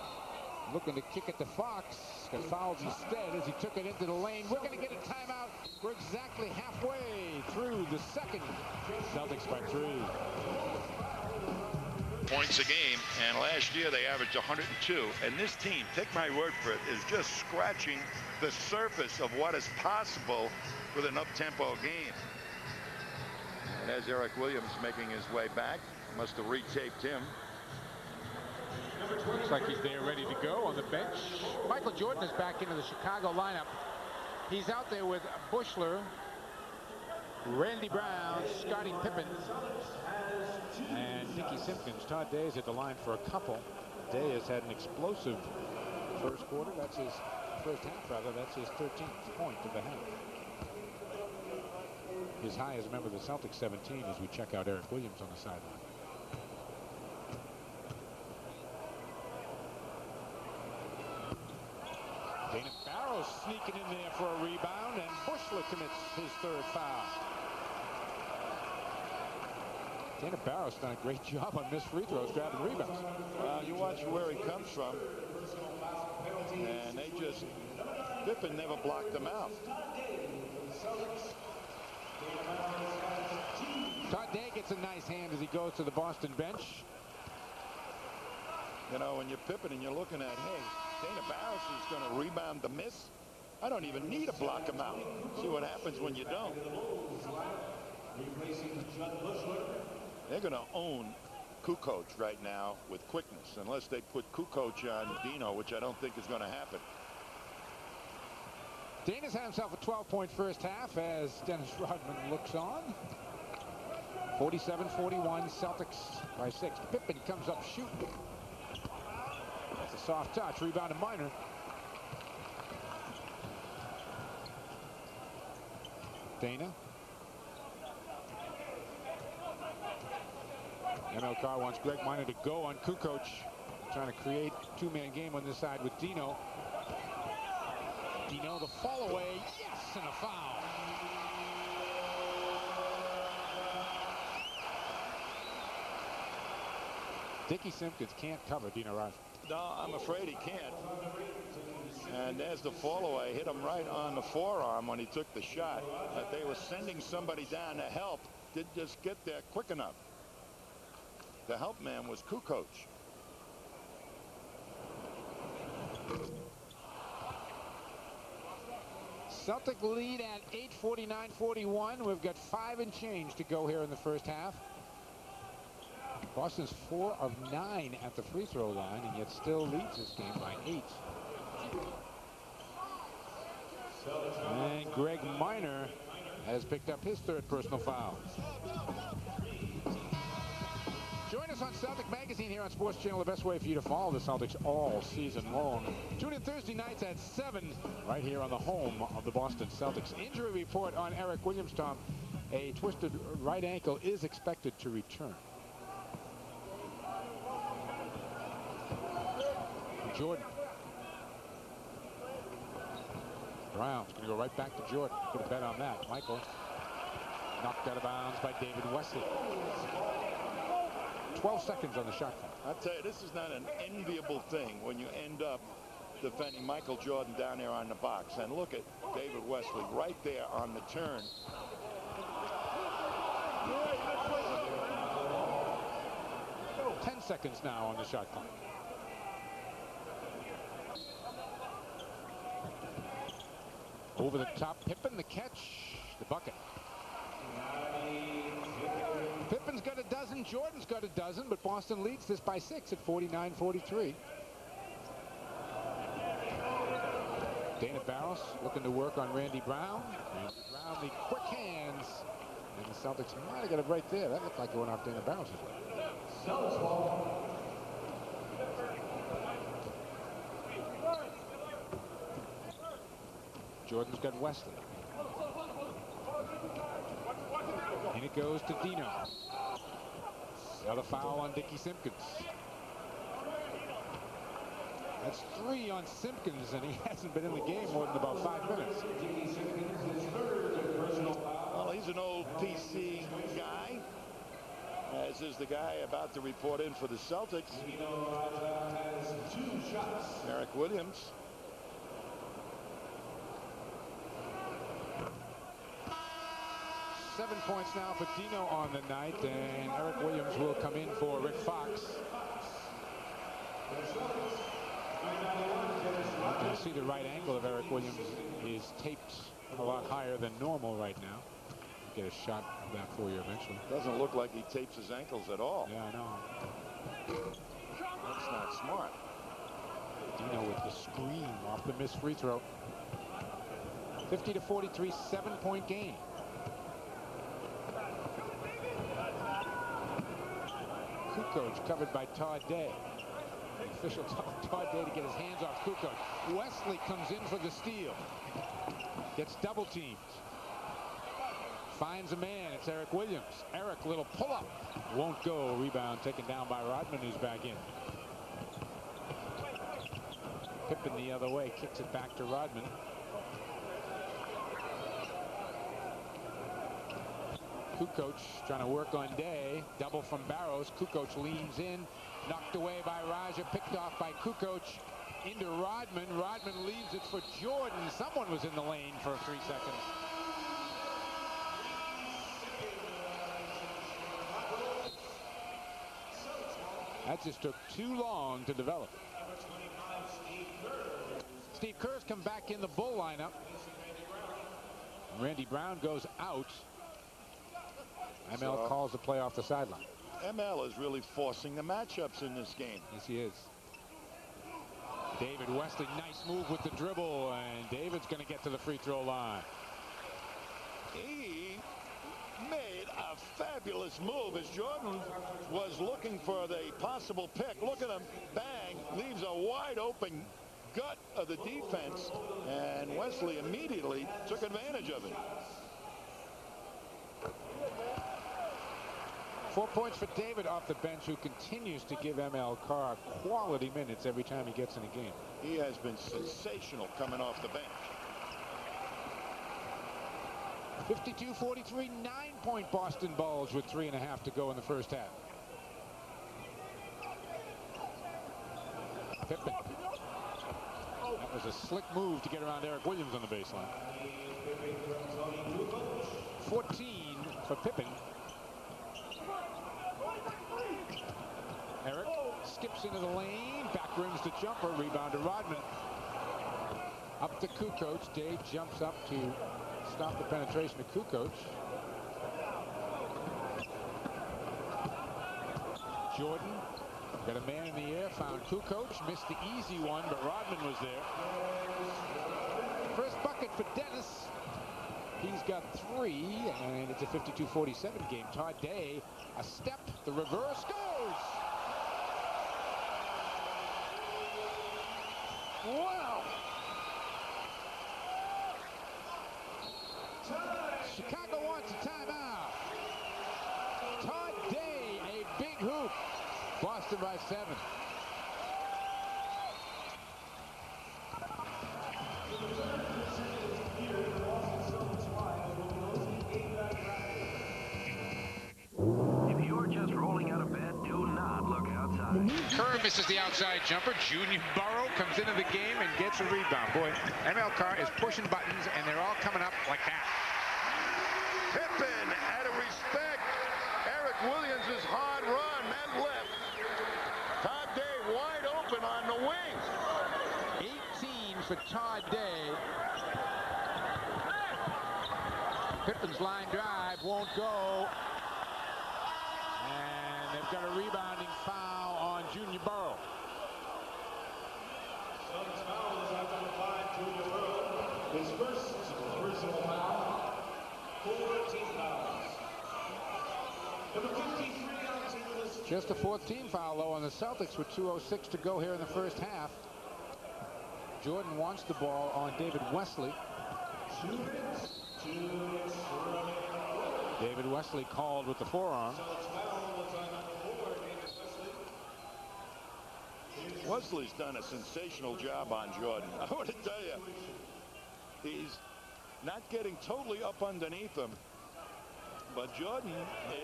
looking to kick it to Fox. Got fouled instead as he took it into the lane. We're going to get a timeout. We're exactly halfway through the second. Celtics by 3. Points a game, and last year they averaged 102. And this team, take my word for it, is just scratching the surface of what is possible with an up-tempo game. And there's Eric Williams making his way back. Must have retaped him. Looks like he's there ready to go on the bench. Michael Jordan is back into the Chicago lineup. He's out there with Bushler, Randy Brown, Scottie Pippen, and Nicky Simpkins. Todd Day is at the line for a couple. Day has had an explosive first quarter. That's his first half, rather. That's his 13th point of the half. His high as a member of the Celtics, 17, as we check out Eric Williams on the sideline. Dana Barros sneaking in there for a rebound, and Bushler commits his 3rd foul. Dana Barros done a great job on missed free throws, grabbing rebounds. Well, you watch where he comes from, and they just, Pippen never blocked them out. Todd Day gets a nice hand as he goes to the Boston bench. You know, when you're Pippen and you're looking at, hey, Dana Barros is going to rebound the miss. I don't even need to block him out. See what happens when you don't. They're going to own Kukoc right now with quickness, unless they put Kukoc on Dino, which I don't think is going to happen. Dana's had himself a 12-point first half as Dennis Rodman looks on. 47-41, Celtics by 6. Pippen comes up shooting. That's a soft touch. Rebound to Minor. Dana. ML Carr wants Greg Minor to go on Kukoc. Trying to create a 2-man game on this side with Dino. Dino, the fall away. Yes, and a foul. Dickie Simpkins can't cover Dino Rogers. No, I'm afraid he can't. And there's the fall away. Hit him right on the forearm when he took the shot. But they were sending somebody down to help. Didn't just get there quick enough. The help man was Kukoc. Celtic lead at 8:49-41. We've got 5 and change to go here in the first half. Boston's 4 of 9 at the free throw line, and yet still leads this game by 8. And Greg Minor has picked up his 3rd personal foul. Join us on Celtic Magazine here on Sports Channel, the best way for you to follow the Celtics all season long. Tune in Thursday nights at 7 right here on the home of the Boston Celtics. Injury report on Eric Williams, Tom. A twisted right ankle is expected to return. Jordan. Brown's going to go right back to Jordan. Put a bet on that. Michael knocked out of bounds by David Wesley. 12 seconds on the shot clock. I'll tell you, this is not an enviable thing when you end up defending Michael Jordan down there on the box. And look at David Wesley right there on the turn. 10 seconds now on the shot clock. Over the top, Pippen, the catch, the bucket. Pippen's got a dozen, Jordan's got a dozen, but Boston leads this by 6 at 49-43. Dana Barros looking to work on Randy Brown. Randy Brown, the quick hands. And the Celtics might have got it right there. That looked like going off Dana Barros' way. Celtics ball. Jordan's got Wesley. And it goes to Dino. Another foul on Dickie Simpkins. That's 3 on Simpkins, and he hasn't been in the game more than about 5 minutes. Well, he's an old PC guy, as is the guy about to report in for the Celtics. Eric Williams. Seven points now for Dino on the night, and Eric Williams will come in for Rick Fox. You can see the right angle of Eric Williams is taped a lot higher than normal right now. Get a shot of that for you eventually. Doesn't look like he tapes his ankles at all. Yeah, I know. That's not smart. Dino with the screen off the missed free throw. 50-43, 7-point game. Kukoc covered by Todd Day. The official told Todd Day to get his hands off Kukoc. Wesley comes in for the steal. Gets double teamed. Finds a man. It's Eric Williams. Eric, little pull up. Won't go. Rebound taken down by Rodman, who's back in. Pippen the other way. Kicks it back to Rodman. Kukoc trying to work on Day. Double from Barros. Kukoc leans in. Knocked away by Raja. Picked off by Kukoc. Into Rodman. Rodman leaves it for Jordan. Someone was in the lane for 3 seconds. That just took too long to develop. Steve Kerr's come back in the Bull lineup. Randy Brown goes out. ML calls the play off the sideline. ML is really forcing the matchups in this game. Yes, he is. David Wesley, nice move with the dribble, and David's going to get to the free throw line. He made a fabulous move as Jordan was looking for the possible pick. Look at him, bang, leaves a wide open gut of the defense, and Wesley immediately took advantage of it. 4 points for David off the bench, who continues to give ML Carr quality minutes every time he gets in a game. He has been sensational coming off the bench. 52-43, 9-point Boston Bulls with 3.5 to go in the first half. Pippen. That was a slick move to get around Eric Williams on the baseline. 14 for Pippen. Eric skips into the lane, back rims the jumper, rebound to Rodman. Up to Kukoc. Dave jumps up to stop the penetration of Kukoc. Jordan got a man in the air, found Kukoc, missed the easy one, but Rodman was there. First bucket for Dennis. He's got 3, and it's a 52-47 game. Todd Day, a step, the reverse, goes! Wow! Chicago wants a timeout. Todd Day, a big hoop. Boston by 7. If you're just rolling out of bed, do not look outside. Kerr misses the outside jumper. Junior Burrow comes into the game and gets a rebound. Boy, ML Carr is pushing buttons, and they're all coming up like that. Pippen out of respect. Eric Williams' hard run. That left. Todd Day wide open on the wing. 18 for Todd Day. Pippen's line drive won't go. And they've got a rebounding foul on Junior Burrow. Celtics foul is out number 5, Junior Burrow. His first personal foul. 4 team fouls. Number 53 on team list. Just a 14 foul, though, on the Celtics with 2:06 to go here in the first half. Jordan wants the ball on David Wesley. 2 minutes. 2 minutes remaining. David Wesley called with the forearm. Celtics foul is on number 4, David Wesley. Wesley's done a sensational job on Jordan. I want to tell you, he's not getting totally up underneath him, but Jordan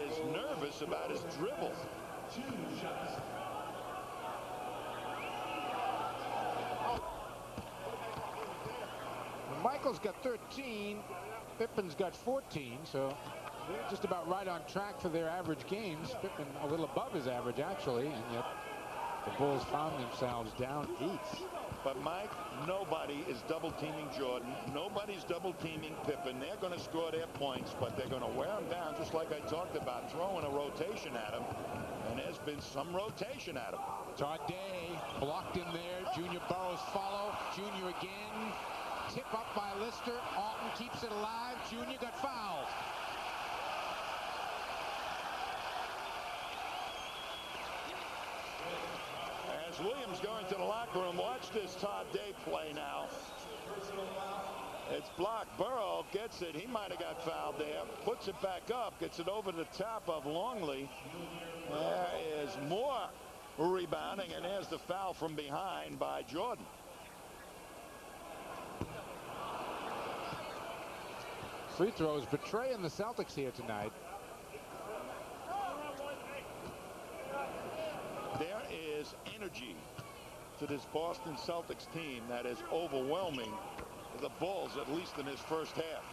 is nervous about his dribble. 2 shots. Michael's got 13. Pippen's got 14, so they're just about right on track for their average games. Pippen a little above his average, actually, and yet the Bulls found themselves down 8. But Mike, nobody is double teaming Jordan. Nobody's double teaming Pippen. They're going to score their points, but they're going to wear him down, just like I talked about, throwing a rotation at him. And there's been some rotation at him. Todd Day blocked in there. Junior Burrows follow. Junior again. Tip up by Lister. Alton keeps it alive. Junior got fouled. As Williams going to the locker room, watch this Todd Day play now. It's blocked. Burrow gets it. He might have got fouled there. Puts it back up. Gets it over the top of Longley. There is more rebounding, and there's the foul from behind by Jordan. Free throws betraying the Celtics here tonight. There is energy to this Boston Celtics team that is overwhelming the Bulls, at least in this first half.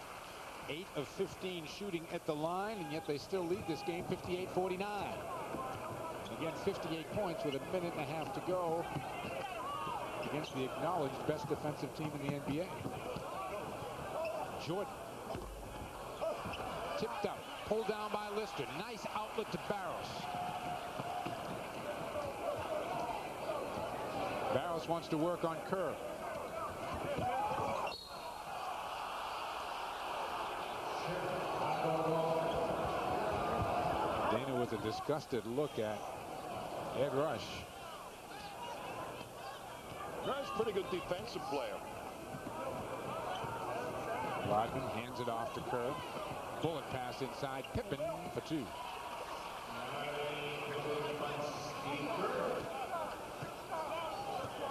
8 of 15 shooting at the line, and yet they still lead this game 58-49. Again, 58 points with a minute and a half to go against the acknowledged best defensive team in the NBA. Jordan. Tipped up, pulled down by Lister. Nice outlet to Barros. Barros wants to work on Kerr. Dana with a disgusted look at Ed Rush. Rush, pretty good defensive player. Rodman hands it off to Kerr. Bullet pass inside. Pippen for 2.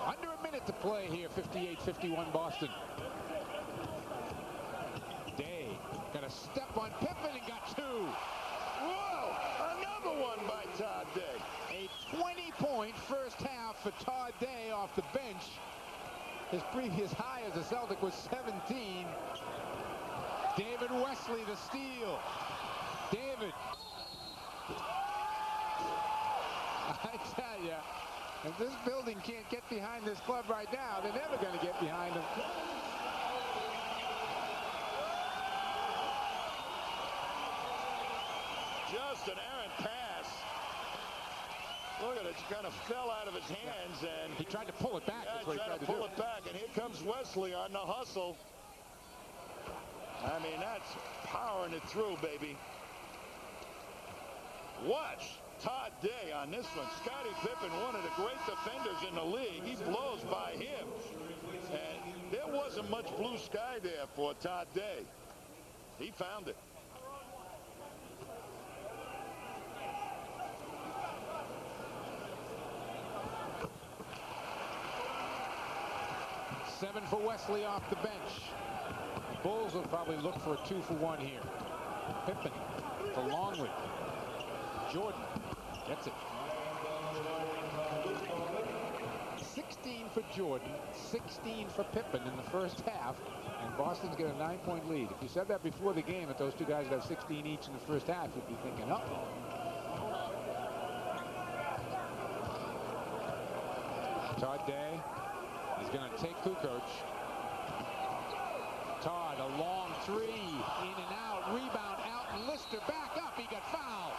Under a minute to play here. 58-51 Boston. Day got a step on Pippen and got 2. Whoa! Another one by Todd Day. A 20-point first half for Todd Day off the bench. His previous high as a Celtic was 17. David Wesley the steal. David. I tell you, if this building can't get behind this club right now, they're never going to get behind them. Just an errant pass. Look at it, it kind of fell out of his hands, and he tried to pull it back. Yeah, he tried to pull it back, and here comes Wesley on the hustle. I mean, that's powering it through, baby. Watch Todd Day on this one. Scottie Pippen, one of the great defenders in the league. He blows by him. And there wasn't much blue sky there for Todd Day. He found it. Seven for Wesley off the bench. The Bulls will probably look for a 2-for-1 here. Pippen for Longley. Jordan gets it. 16 for Jordan, 16 for Pippen in the first half, and Boston's got a 9-point lead. If you said that before the game, that those two guys would have 16 each in the first half, you'd be thinking, oh. Todd Day is going to take Kukoc. Todd, a long 3, in and out, rebound out, and Lister back up. He got fouled.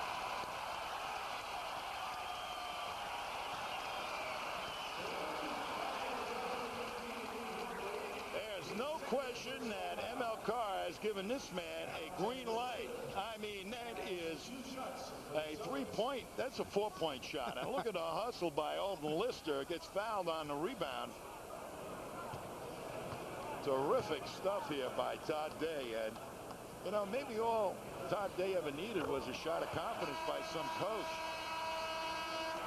There's no question that ML Carr has given this man a green light. I mean, that is a 3-point. That's a 4-point shot. And look at the hustle by Alden Lister. Gets fouled on the rebound. Terrific stuff here by Todd Day. And, you know, maybe all Todd Day ever needed was a shot of confidence by some coach.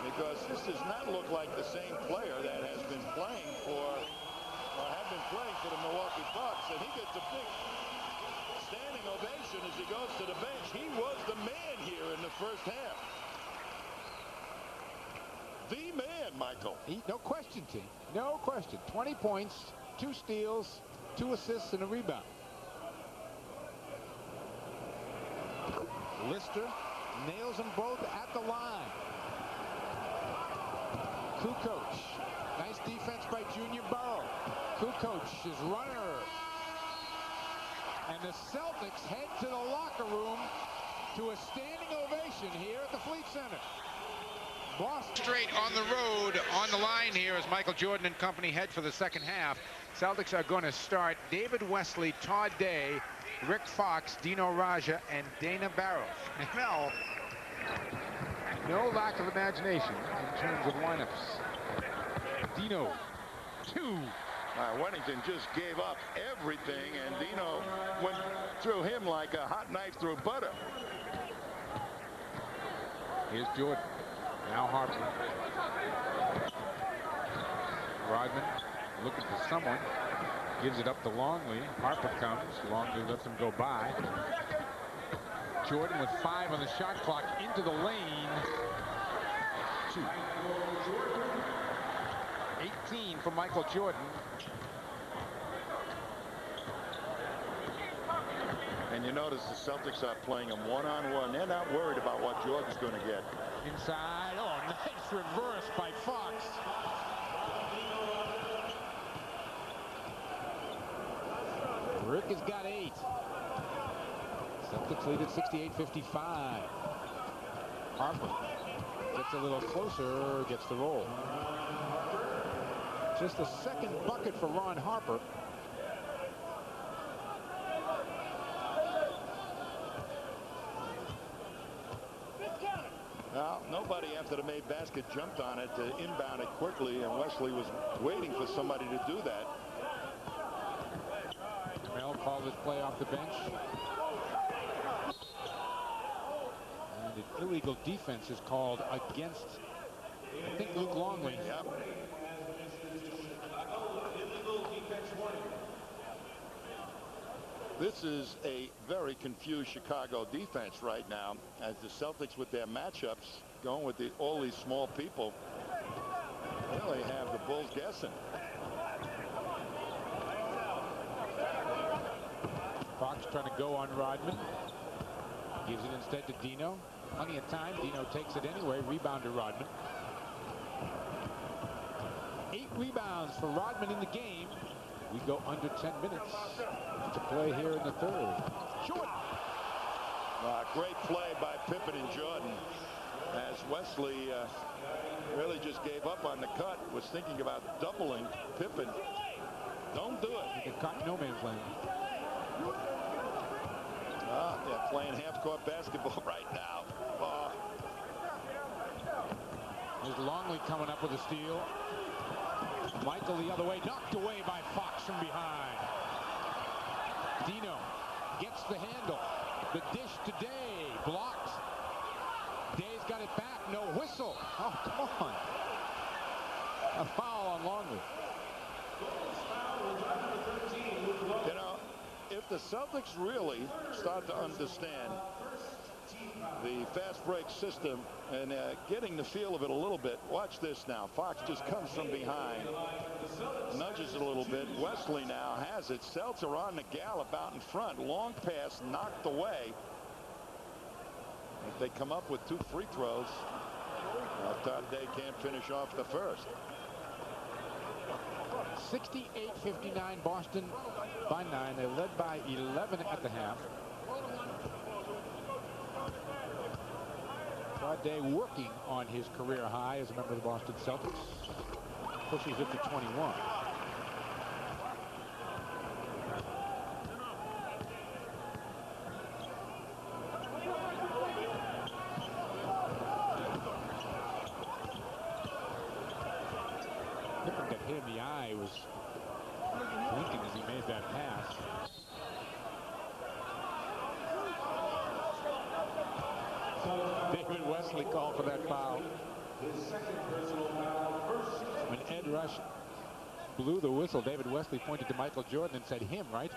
Because this does not look like the same player that has been playing for, or have been playing for the Milwaukee Bucks. And he gets a big standing ovation as he goes to the bench. He was the man here in the first half. The man, Michael. No question, team. No question. 20 points, 2 steals, 2 assists, and a rebound. Lister nails them both at the line. Kukoc. Nice defense by Junior Burrow. Kukoc is runner. And the Celtics head to the locker room to a standing ovation here at the Fleet Center. Boston straight on the road on the line here as Michael Jordan and company head for the second half. Celtics are going to start David Wesley, Todd Day, Rick Fox, Dino Raja, and Dana Barros. Now, no lack of imagination in terms of lineups. Dino, 2. Wennington just gave up everything, and Dino went through him like a hot knife through butter. Here's Jordan. Now Harper. Rodman looking for someone. Gives it up to Longley. Harper comes. Longley lets him go by. Jordan with 5 on the shot clock into the lane. 2. 18 for Michael Jordan. And you notice the Celtics are playing him one-on-one. They're not worried about what Jordan's going to get. Inside. Oh, nice reverse by Fox. Rick has got 8. Celtics lead at 68-55. Harper gets a little closer, gets the roll. Just the second bucket for Ron Harper. Well, nobody after the made basket jumped on it to inbound it quickly, and Wesley was waiting for somebody to do that. Mel called his play off the bench. And an illegal defense is called against, I think, Luke Longley. Yep. This is a very confused Chicago defense right now, as the Celtics with their matchups going with all these small people really have the Bulls guessing. Fox trying to go on Rodman. Gives it instead to Dino. Plenty of time. Dino takes it anyway. Rebound to Rodman. 8 rebounds for Rodman in the game. We go under 10 minutes to play here in the third. Jordan. Great play by Pippen and Jordan, as Wesley really just gave up on the cut. Was thinking about doubling Pippen. Don't do it. He caught no man's land. They're playing half-court basketball right now. There's Longley coming up with a steal. Michael the other way, knocked away by Fox from behind. Dino gets the handle. The dish to Day, blocked. Day's got it back, no whistle. Oh, come on. A foul on Longley. You know, if the Celtics really start to understand the fast break system and getting the feel of it a little bit. Watch this now. Fox just comes from behind, nudges it a little bit. Wesley now has it. Celtics are on the gallop out in front. Long pass knocked away. If they come up with 2 free throws, Todd Day can't finish off the first. 68-59, Boston by 9. They led by 11 at the half. Todd Day working on his career high as a member of the Boston Celtics. Pushes it to 21. Pippen got hit in the eye. He was blinking as he made that pass. David Wesley called for that foul. When Ed Rush blew the whistle, David Wesley pointed to Michael Jordan and said, him, right?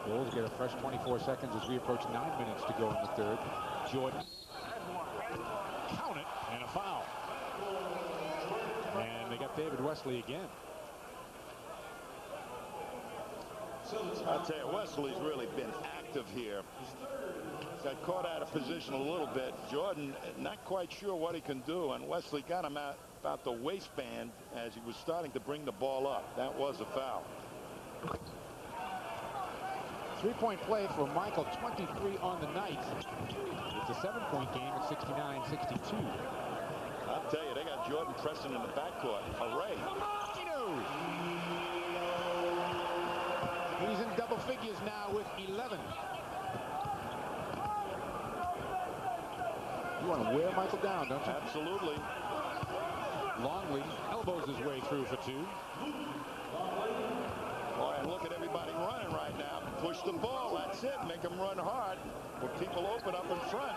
Bulls get a fresh 24 seconds as we approach 9 minutes to go in the third. Jordan. Count it, and a foul. And they got David Wesley again. I'll tell you, Wesley's really been active here. Got caught out of position a little bit. Jordan not quite sure what he can do, and Wesley got him out about the waistband as he was starting to bring the ball up. That was a foul. 3-point play for Michael, 23 on the night. It's a 7-point game at 69-62. I'll tell you, they got Jordan pressing in the backcourt. Hooray. He's in double figures now with 11. You want to wear Michael down, don't you? Absolutely. Longley elbows his way through for 2. Boy, and look at everybody running right now. Push the ball. That's it. Make them run hard. Put people open up in front.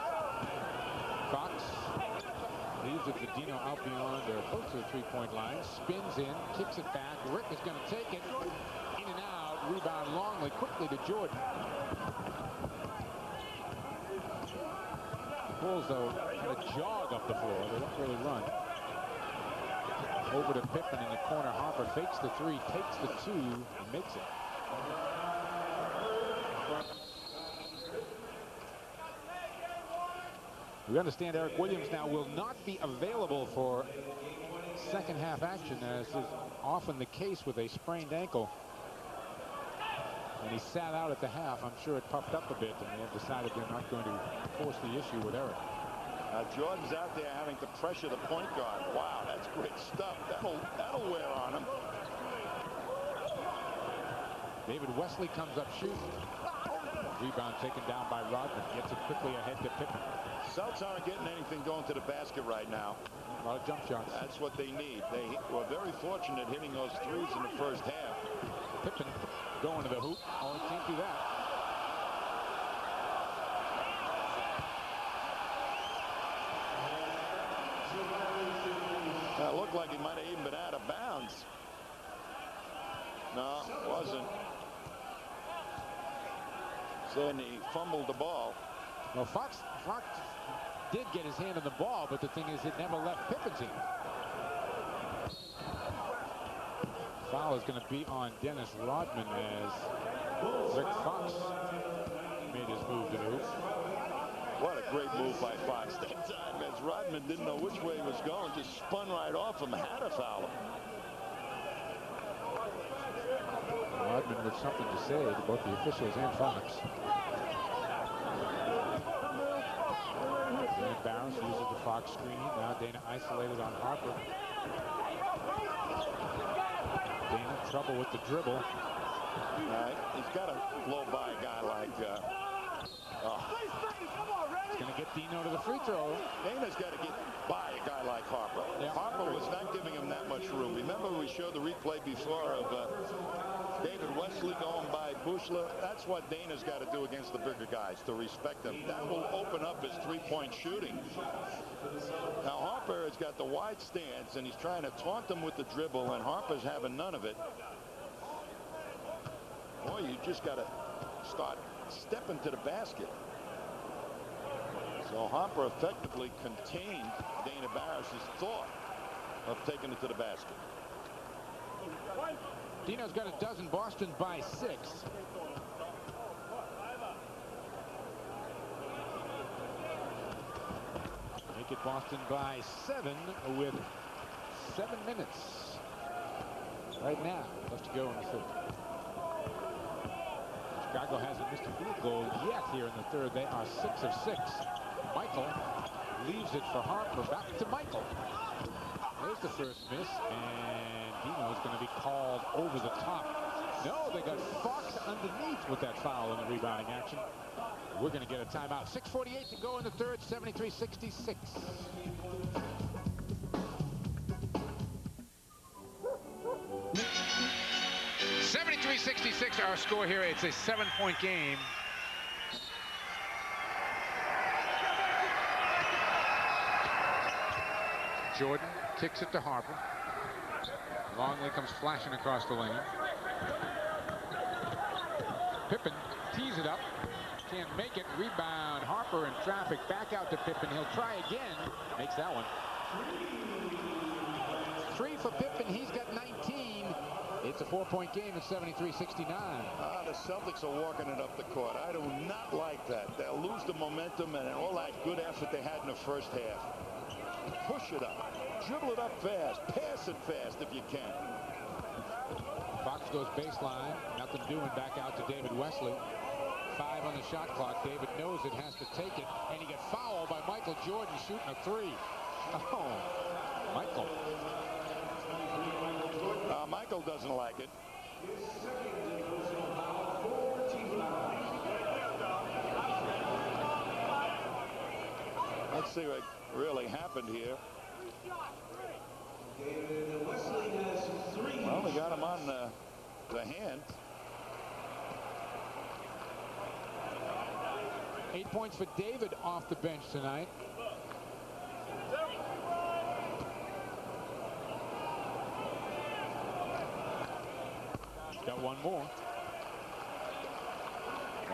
Fox leaves it to Dino out beyond or close to the 3-point line. Spins in, kicks it back. Rick is going to take it. In and out. Rebound Longley quickly to Jordan. The Bulls, though, kind of jog up the floor. They don't really run. Over to Pippen in the corner. Harper fakes the 3, takes the 2, and makes it. We understand Eric Williams now will not be available for second half action, as is often the case with a sprained ankle. And he sat out at the half. I'm sure it puffed up a bit, and they have decided they're not going to force the issue with Eric. Jordan's out there having to pressure the point guard. Wow, that's great stuff. That'll wear on him. David Wesley comes up shooting. Rebound taken down by Rodman. Gets it quickly ahead to Pippen. Celtics aren't getting anything going to the basket right now. A lot of jump shots. That's what they need. They were very fortunate hitting those 3s in the first half. Pippen going to the hoop. Oh, he can't do that. It looked like he might have even been out of bounds. No, it wasn't. Then he fumbled the ball. Well, Fox did get his hand on the ball, but the thing is, it never left Pippen's hand. Foul is going to be on Dennis Rodman as Rick Fox made his move to move. What a great move by Fox that time, as Rodman didn't know which way he was going, just spun right off him, had a foul. Rodman with something to say to both the officials and Fox. Dana Barros uses the Fox screen. Now Dana isolated on Harper. Dana trouble with the dribble. He's got to blow by a guy like He's going to get Dino to the free throw. Dana's got to get by a guy like Harper. Yeah. Harper was not giving him that much room. Remember we showed the replay before of David Wesley going by Bushler? That's what Dana's got to do against the bigger guys, to respect them. That will open up his three-point shooting. Now Harper has got the wide stance, and he's trying to taunt them with the dribble, and Harper's having none of it. Boy, you just got to start stepping to the basket. So Harper effectively contained Dana Barros' thought of taking it to the basket. Dino's got a dozen. Boston by 6. Make it Boston by 7 with 7 minutes right now left to go in the third. Chicago hasn't missed a field goal yet here in the third. They are 6 of 6. Michael leaves it for Harper. Back to Michael. There's the first miss, and Dino's going to be called over the top. No, they got Fox underneath with that foul in the rebounding action. We're going to get a timeout. 6:48 to go in the third. 73-66. Our score here. It's a 7-point game. Jordan kicks it to Harper. Longley comes flashing across the lane. Pippen tees it up. Can't make it. Rebound. Harper in traffic. Back out to Pippen. He'll try again. Makes that one. 3 for Pippen. He's got 19. It's a 4-point game at 73-69. The Celtics are walking it up the court. I do not like that. They'll lose the momentum and all that good effort they had in the first half. Push it up. Dribble it up fast. Pass it fast if you can. Fox goes baseline. Nothing doing. Back out to David Wesley. 5 on the shot clock. David knows it, has to take it. And he gets fouled by Michael Jordan shooting a 3. Oh, Michael. Michael doesn't like it. Let's see what really happened here. Well, they got him on the hand. 8 points for David off the bench tonight. Got one more.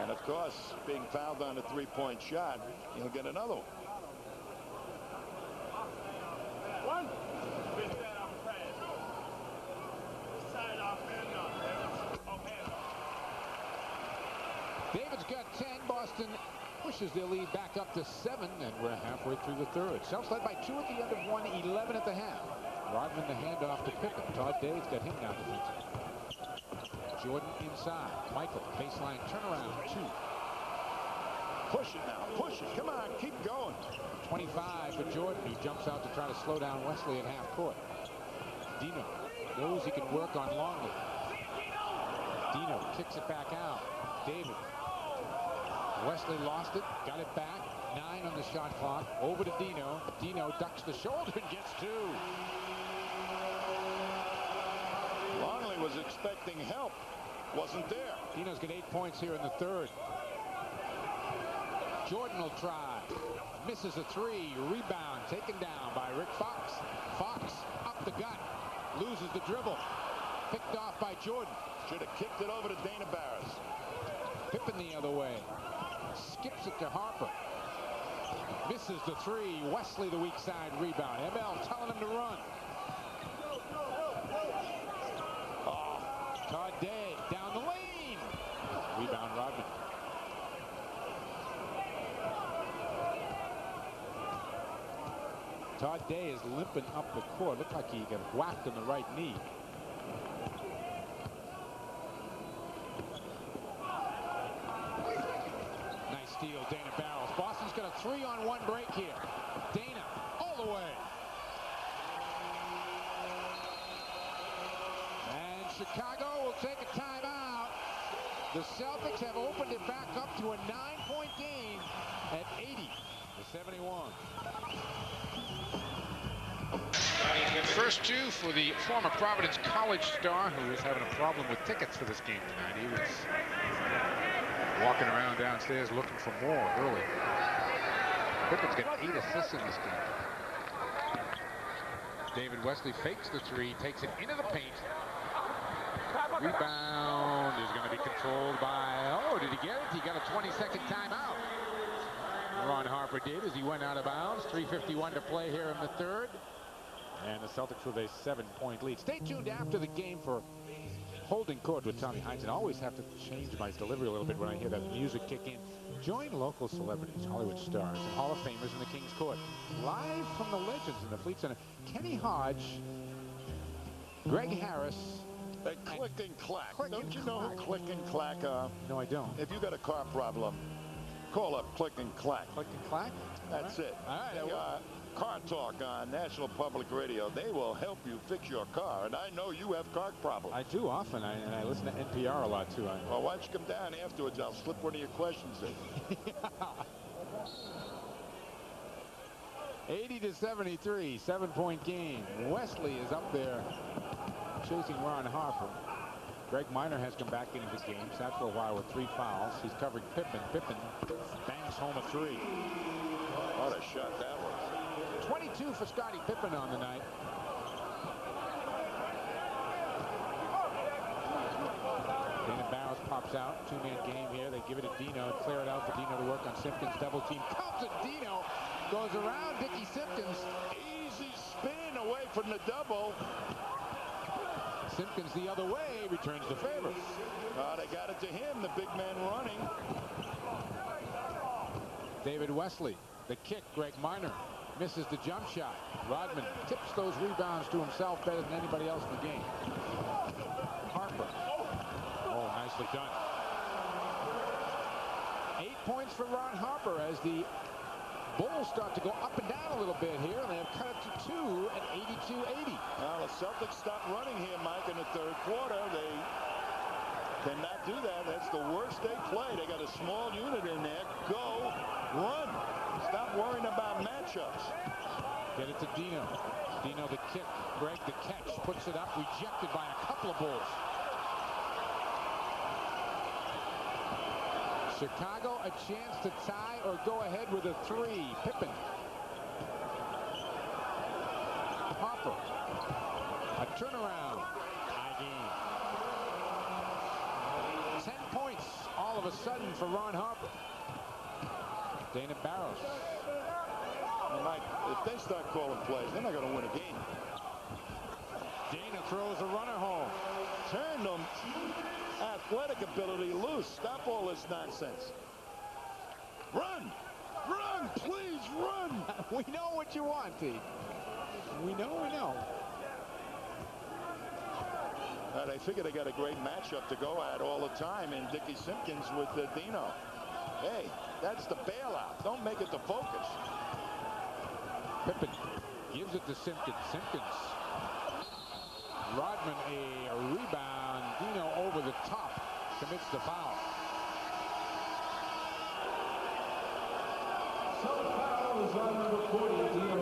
And of course, being fouled on a three-point shot, he'll get another one. David's got 10. Boston pushes their lead back up to 7, and we're halfway through the third. Celtics led by 2 at the end of 1, 11 at the half. Rodman the handoff to Pippen. Todd David's got him down defensively. Jordan inside. Michael, baseline turnaround, 2. Push it now. Push it. Come on. Keep going. 25 for Jordan, who jumps out to try to slow down Wesley at half court. Dino knows he can work on Longley. Dino kicks it back out. David. Wesley lost it. Got it back. 9 on the shot clock. Over to Dino. Dino ducks the shoulder and gets 2. Longley was expecting help. Wasn't there. Dino's got 8 points here in the third. Jordan will try. Misses a three. Rebound taken down by Rick Fox. Fox up the gut. Loses the dribble. Picked off by Jordan. Should have kicked it over to Dana Barros. Pippen the other way. Skips it to Harper. Misses the three. Wesley the weak side rebound. ML telling him to run. Todd Day down the lane. Rebound Rodman. Todd Day is limping up the court. Looked like he got whacked on the right knee. Nice steal, Dana Barros. Boston's got a 3-on-1 break here. Dana all the way. And Chicago will take a timeout. The Celtics have opened it back up to a 9-point game at 80-71. First two for the former Providence College star, who is having a problem with tickets for this game tonight. He was walking around downstairs looking for more early. Pippen's got 8 assists in this game. David Wesley fakes the three, takes it into the paint. Rebound is going to be controlled by, oh, did he get it? He got a 20-second timeout. Ron Harper did as he went out of bounds. 3:51 to play here in the third. And the Celtics with a 7-point lead. Stay tuned after the game for Holding Court with Tommy Heinsohn. I always have to change my delivery a little bit when I hear that music kick in. Join local celebrities, Hollywood stars, and Hall of Famers in the King's Court. Live from the legends in the Fleet Center. Kenny Hodge, Greg Harris. Hey, Click and Clack. Don't you know who Click and Clack are? No, I don't. If you got a car problem, call up Click and Clack. Click and Clack? That's it. All right. They are Car Talk on National Public Radio. They will help you fix your car, and I know you have car problems. I do often, and I listen to NPR a lot too. Well, why don't you come down afterwards? I'll slip one of your questions in. 80-73, 7-point game. Wesley is up there chasing Ron Harper. Greg Minor has come back into the game. Sat for a while with 3 fouls. He's covering Pippen. Pippen bangs home a 3. What a shot that was. 22 for Scottie Pippen on the night. Dana Barros pops out. 2-man game here. They give it to Dino and clear it out for Dino to work on Simpkins. Double team comes at Dino. Goes around Dickie Simpkins. Easy spin away from the double. Simpkins the other way. Returns the favor. They got it to him. The big man running. David Wesley. The kick. Greg Minor. Misses the jump shot. Rodman tips those rebounds to himself better than anybody else in the game. Harper. Oh, nicely done. 8 points for Ron Harper as the Bulls start to go up and down a little bit here. And they have cut it to 2 at 82-80. Well, the Celtics stopped running here, Mike, in the third quarter. They cannot do that. That's the worst they play. They got a small unit in there. Go, run. Stop worrying about matchups. Get it to Dino. Dino the kick. Greg the catch. Puts it up. Rejected by a couple of Bulls. Chicago a chance to tie or go ahead with a 3. Pippen. Harper. A turnaround. Tie game. 10 points all of a sudden for Ron Harper. Dana Barros. Well, Mike, if they start calling plays, they're not going to win a game. Dana throws a runner home. Turn them athletic ability loose. Stop all this nonsense. Run! Run! Please run! We know what you want, T. We know. They figure they got a great matchup to go at all the time in Dickie Simpkins with Dino. Hey, that's the bailout. Don't make it the focus. Pippen gives it to Simpkins. Simpkins. Rodman a rebound. Dino over the top commits the foul.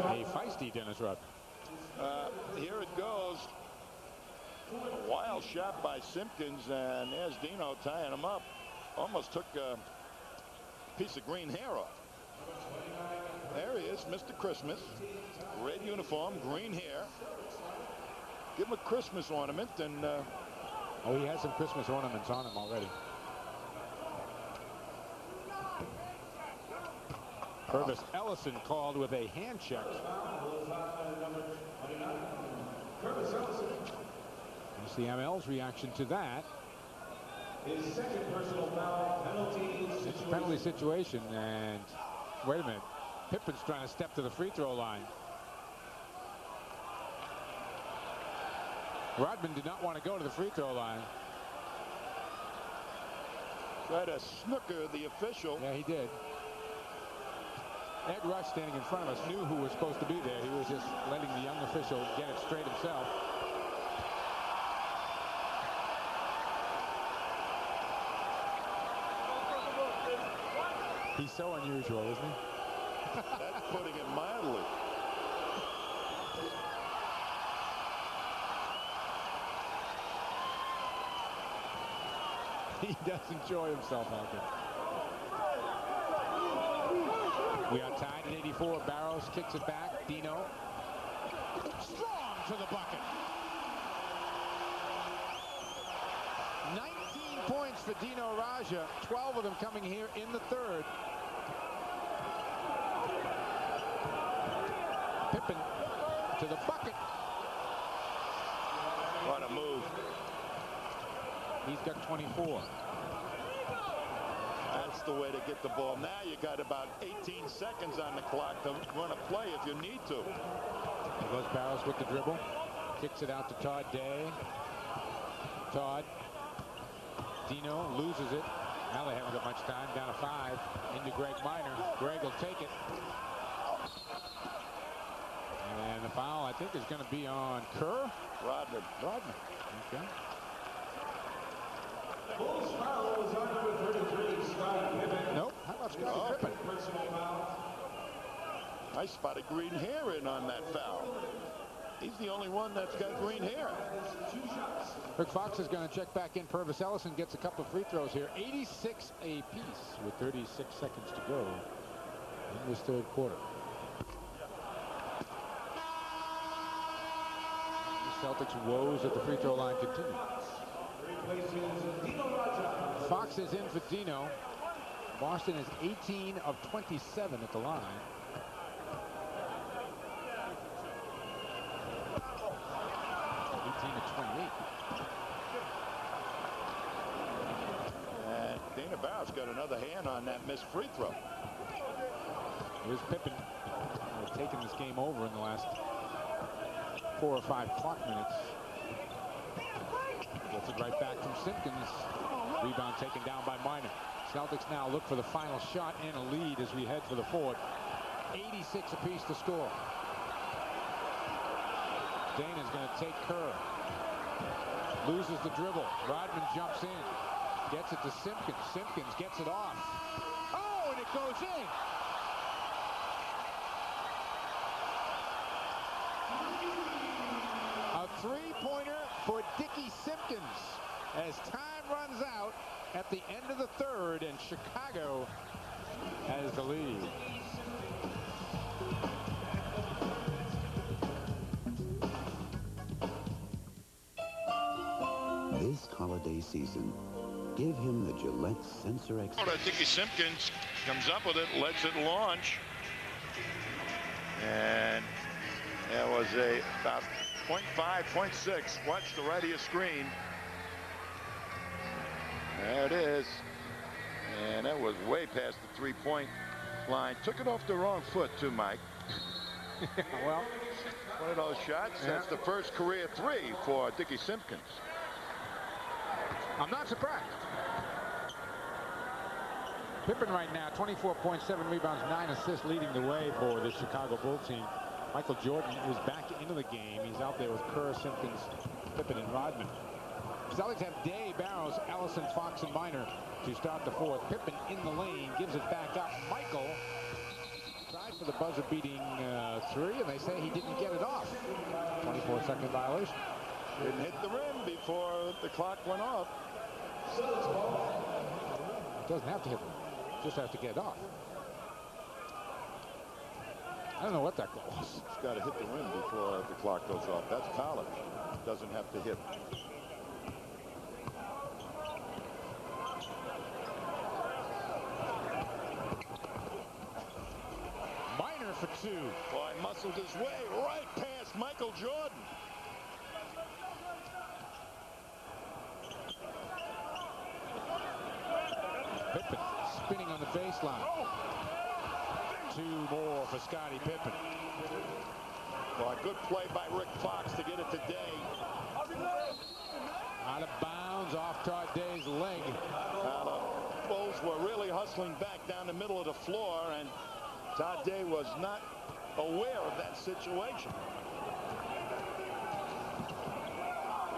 A feisty Dennis Rodman. Here it goes. A wild shot by Simpkins, and there's Dino tying him up. Almost took a piece of green hair off. There he is, Mr. Christmas. Red uniform, green hair. Give him a Christmas ornament, and oh, he has some Christmas ornaments on him already. Purvis Ellison called with a hand check. It's the ML's reaction to that. His second personal foul, penalty situation. It's a penalty situation, and wait a minute. Pippen's trying to step to the free throw line. Rodman did not want to go to the free throw line. tried to snooker the official. Yeah, he did. Ed Rush, standing in front of us, knew who was supposed to be there. He was just letting the young official get it straight himself. He's so unusual, isn't he? That's putting it mildly. He does enjoy himself out there. We are tied at 84. Barrows kicks it back. Dino. Strong to the bucket. 19 points for Dino Raja. 12 of them coming here in the third. Pippen to the bucket. What a move. He's got 24. That's the way to get the ball. Now you got about 18 seconds on the clock to run a play if you need to. There goes Barrows with the dribble. Kicks it out to Todd Day. Todd. Dino loses it. Now they haven't got much time. Down to 5. Into Greg Minor. Greg will take it. And the foul, I think, is going to be on Kerr. Rodman. Rodman. Okay. Bulls foul was on number 33, Scottie Pippen. Nope. How about Scottie Pippen? Personal foul. I spotted green hair in on that foul. He's the only one that's got green hair. Rick Fox is going to check back in. Purvis Ellison gets a couple of free throws here. 86 apiece with 36 seconds to go in this third quarter. The Celtics' woes at the free throw line continue. Fox is in for Dino. Boston is 18 of 27 at the line. And Dana Barros got another hand on that missed free throw. Here's Pippen, taking this game over in the last 4 or 5 clock minutes. Gets it right back from Simpkins. Rebound taken down by Minor. Celtics now look for the final shot and a lead as we head for the fourth. 86 apiece to score. Dana's going to take Kerr. Loses the dribble. Rodman jumps in. Gets it to Simpkins. Simpkins gets it off. Oh, and it goes in. A three-pointer for Dickie Simpkins as time runs out at the end of the third, and Chicago has the lead. This holiday season, give him the Gillette Sensor X. Dickie Simpkins comes up with it, lets it launch. And there was about 0.5, 0.6. Watch the right of your screen. There it is. And that was way past the three-point line. Took it off the wrong foot, too, Mike. Well, one of those shots. Yeah. That's the first career 3 for Dickie Simpkins. I'm not surprised. Pippen right now, 24.7 rebounds, 9 assists, leading the way for the Chicago Bulls team. Michael Jordan is back into the game. He's out there with Kerr, Simpkins, Pippen, and Rodman. Celtics have Day, Barrows, Ellison, Fox, and Minor to start the fourth. Pippen in the lane, gives it back up. Michael tried for the buzzer-beating 3, and they say he didn't get it off. 24-second violation. Didn't hit the rim before the clock went off. It doesn't have to hit the rim. Just has to get it off. I don't know what that call was. It's got to hit the rim before the clock goes off. That's college. Doesn't have to hit. Minor for two. Boy, muscled his way right past Michael Jordan. Pippen spinning on the baseline. Two more for Scottie Pippen. Well, a good play by Rick Fox to get it to Day. Out of bounds, off Todd Day's leg. The Bulls were really hustling back down the middle of the floor, and Todd Day was not aware of that situation.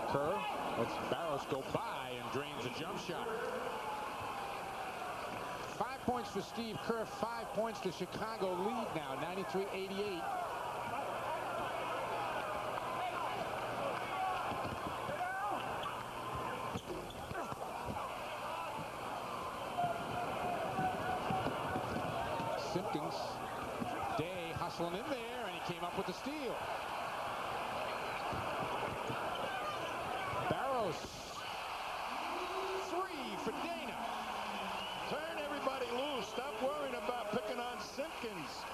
Kerr lets Barros go by and drains a jump shot. 5 points for Steve Kerr, 5 points to Chicago lead now, 93-88. Simpkins, Day hustling in there, and he came up with the steal. Barros, three for Dana. Turn everybody loose. Stop worrying about picking on Simpkins.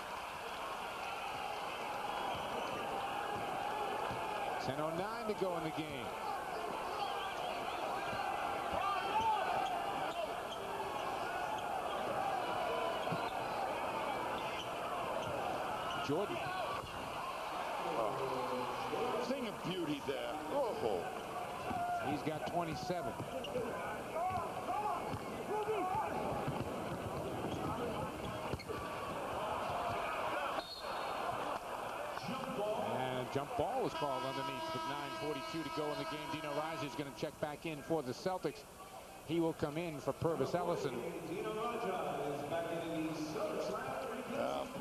10:09 to go in the game. Jordan. Thing of beauty there. Oh. He's got 27. And a jump ball was called underneath with 9:42 to go in the game. Dino Raja is going to check back in for the Celtics. He will come in for Purvis Ellison.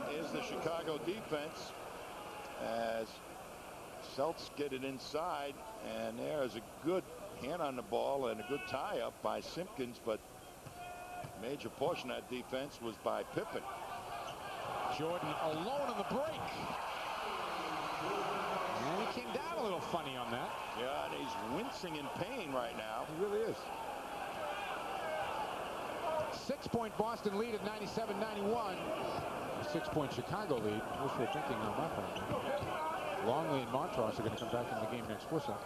Here's the Chicago defense as Celtics get it inside, and there is a good hand on the ball and a good tie-up by Simpkins, but a major portion of that defense was by Pippen. Jordan alone on the break. And he came down a little funny on that. Yeah, and he's wincing in pain right now. He really is. 6-point Boston lead at 97-91. 6-point Chicago lead. Wishful thinking on my part. Longley and Montross are going to come back in the game next whistle.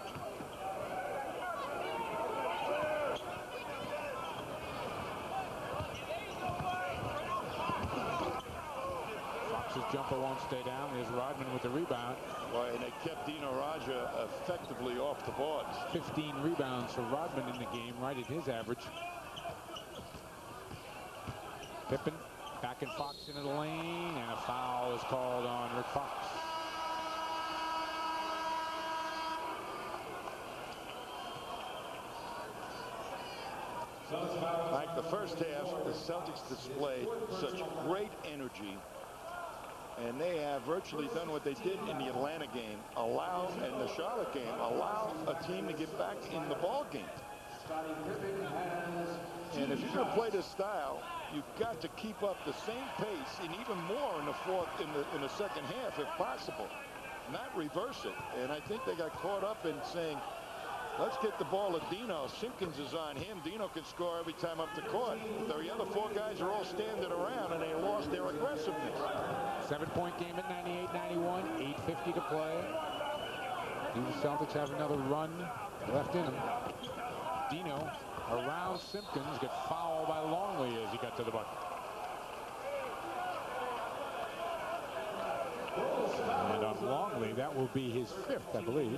Fox's jumper won't stay down. There's Rodman with the rebound. Boy, and they kept Dino Raja effectively off the boards. 15 rebounds for Rodman in the game, right at his average. Pippen backing Fox into the lane, and a foul is called on Rick Fox. Like the first half, the Celtics displayed such great energy, and they have virtually done what they did in the Atlanta game, and the Charlotte game, allow a team to get back in the ball game. And if you're going to play this style, you've got to keep up the same pace and even more in the second half if possible, not reverse it. And I think they got caught up in saying, let's get the ball to Dino. Simpkins is on him. Dino can score every time up the court. The other four guys are all standing around, and they lost their aggressiveness. 7-point game at 98-91. 8:50 to play. Do the Celtics have another run left in them? Dino around Simpkins, get fouled by Longley as he got to the bucket. And on Longley, that will be his 5th, I believe.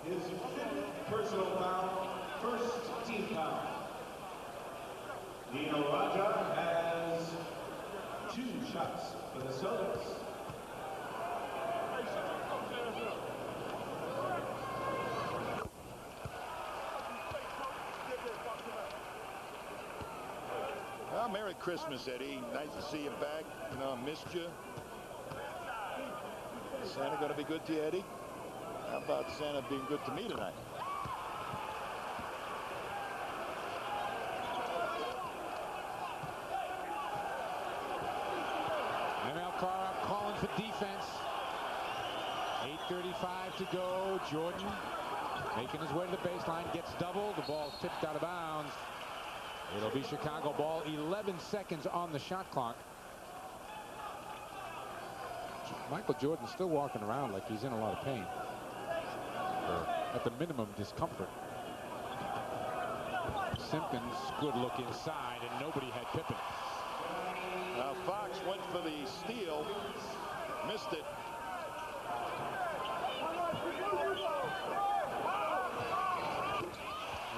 His 5th personal foul, first team foul. Dino Raja has 2 shots for the Celtics. Well, Merry Christmas, Eddie. Nice to see you back. You know, I missed you. Santa going to be good to you, Eddie? How about Santa being good to me tonight? ML Carr calling for defense. 8:35 to go. Jordan making his way to the baseline, gets doubled. The ball's tipped out of bounds. It'll be Chicago ball. 11 seconds on the shot clock. Michael Jordan's still walking around like he's in a lot of pain. Or at the minimum, discomfort. Simpkins, good look inside, and nobody had Pippen. Now Fox went for the steal, missed it.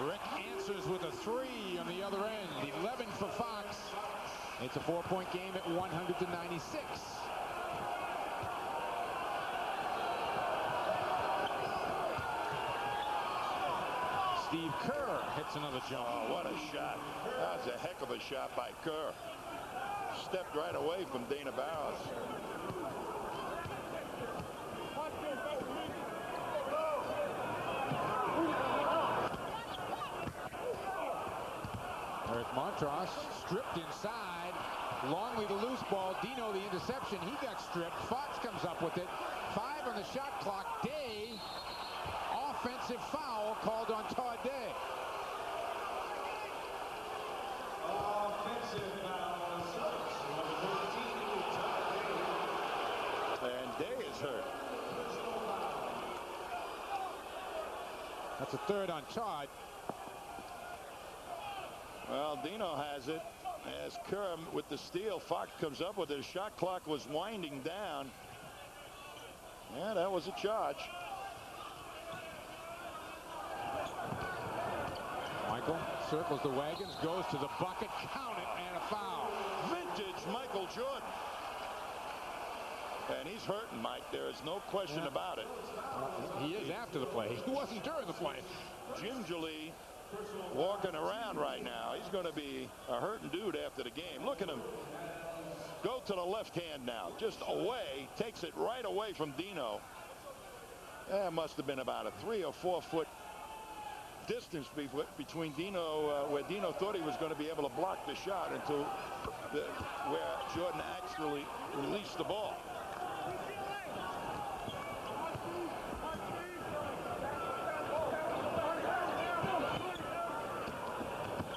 Rick answers with a 3 on the other end. 11 for Fox. It's a 4-point game at 100-96. Steve Kerr hits another jump. Oh, what a shot. That was a heck of a shot by Kerr. Stepped right away from Dana Barros. Eric Montross stripped inside. Longley the loose ball. Dino the interception. He got stripped. Fox comes up with it. 5 on the shot clock. Day. Offensive foul called on Todd Day. Offensive foul. Number 13, Todd Day. And Day is hurt. That's a 3rd on Todd. Well, Dino has it. As Kerr with the steal, Fox comes up with it. His shot clock was winding down. Yeah, that was a charge. Michael circles the wagons, goes to the bucket, count it, and a foul. Vintage Michael Jordan. And he's hurting, Mike. There is no question about it. He is after the play. He wasn't during the play. Gingerly walking around right now. He's going to be a hurting dude after the game. Look at him go to the left hand now, just away, takes it right away from Dino. That must have been about a 3 or 4 foot distance between Dino, where Dino thought he was going to be able to block the shot, until where Jordan actually released the ball.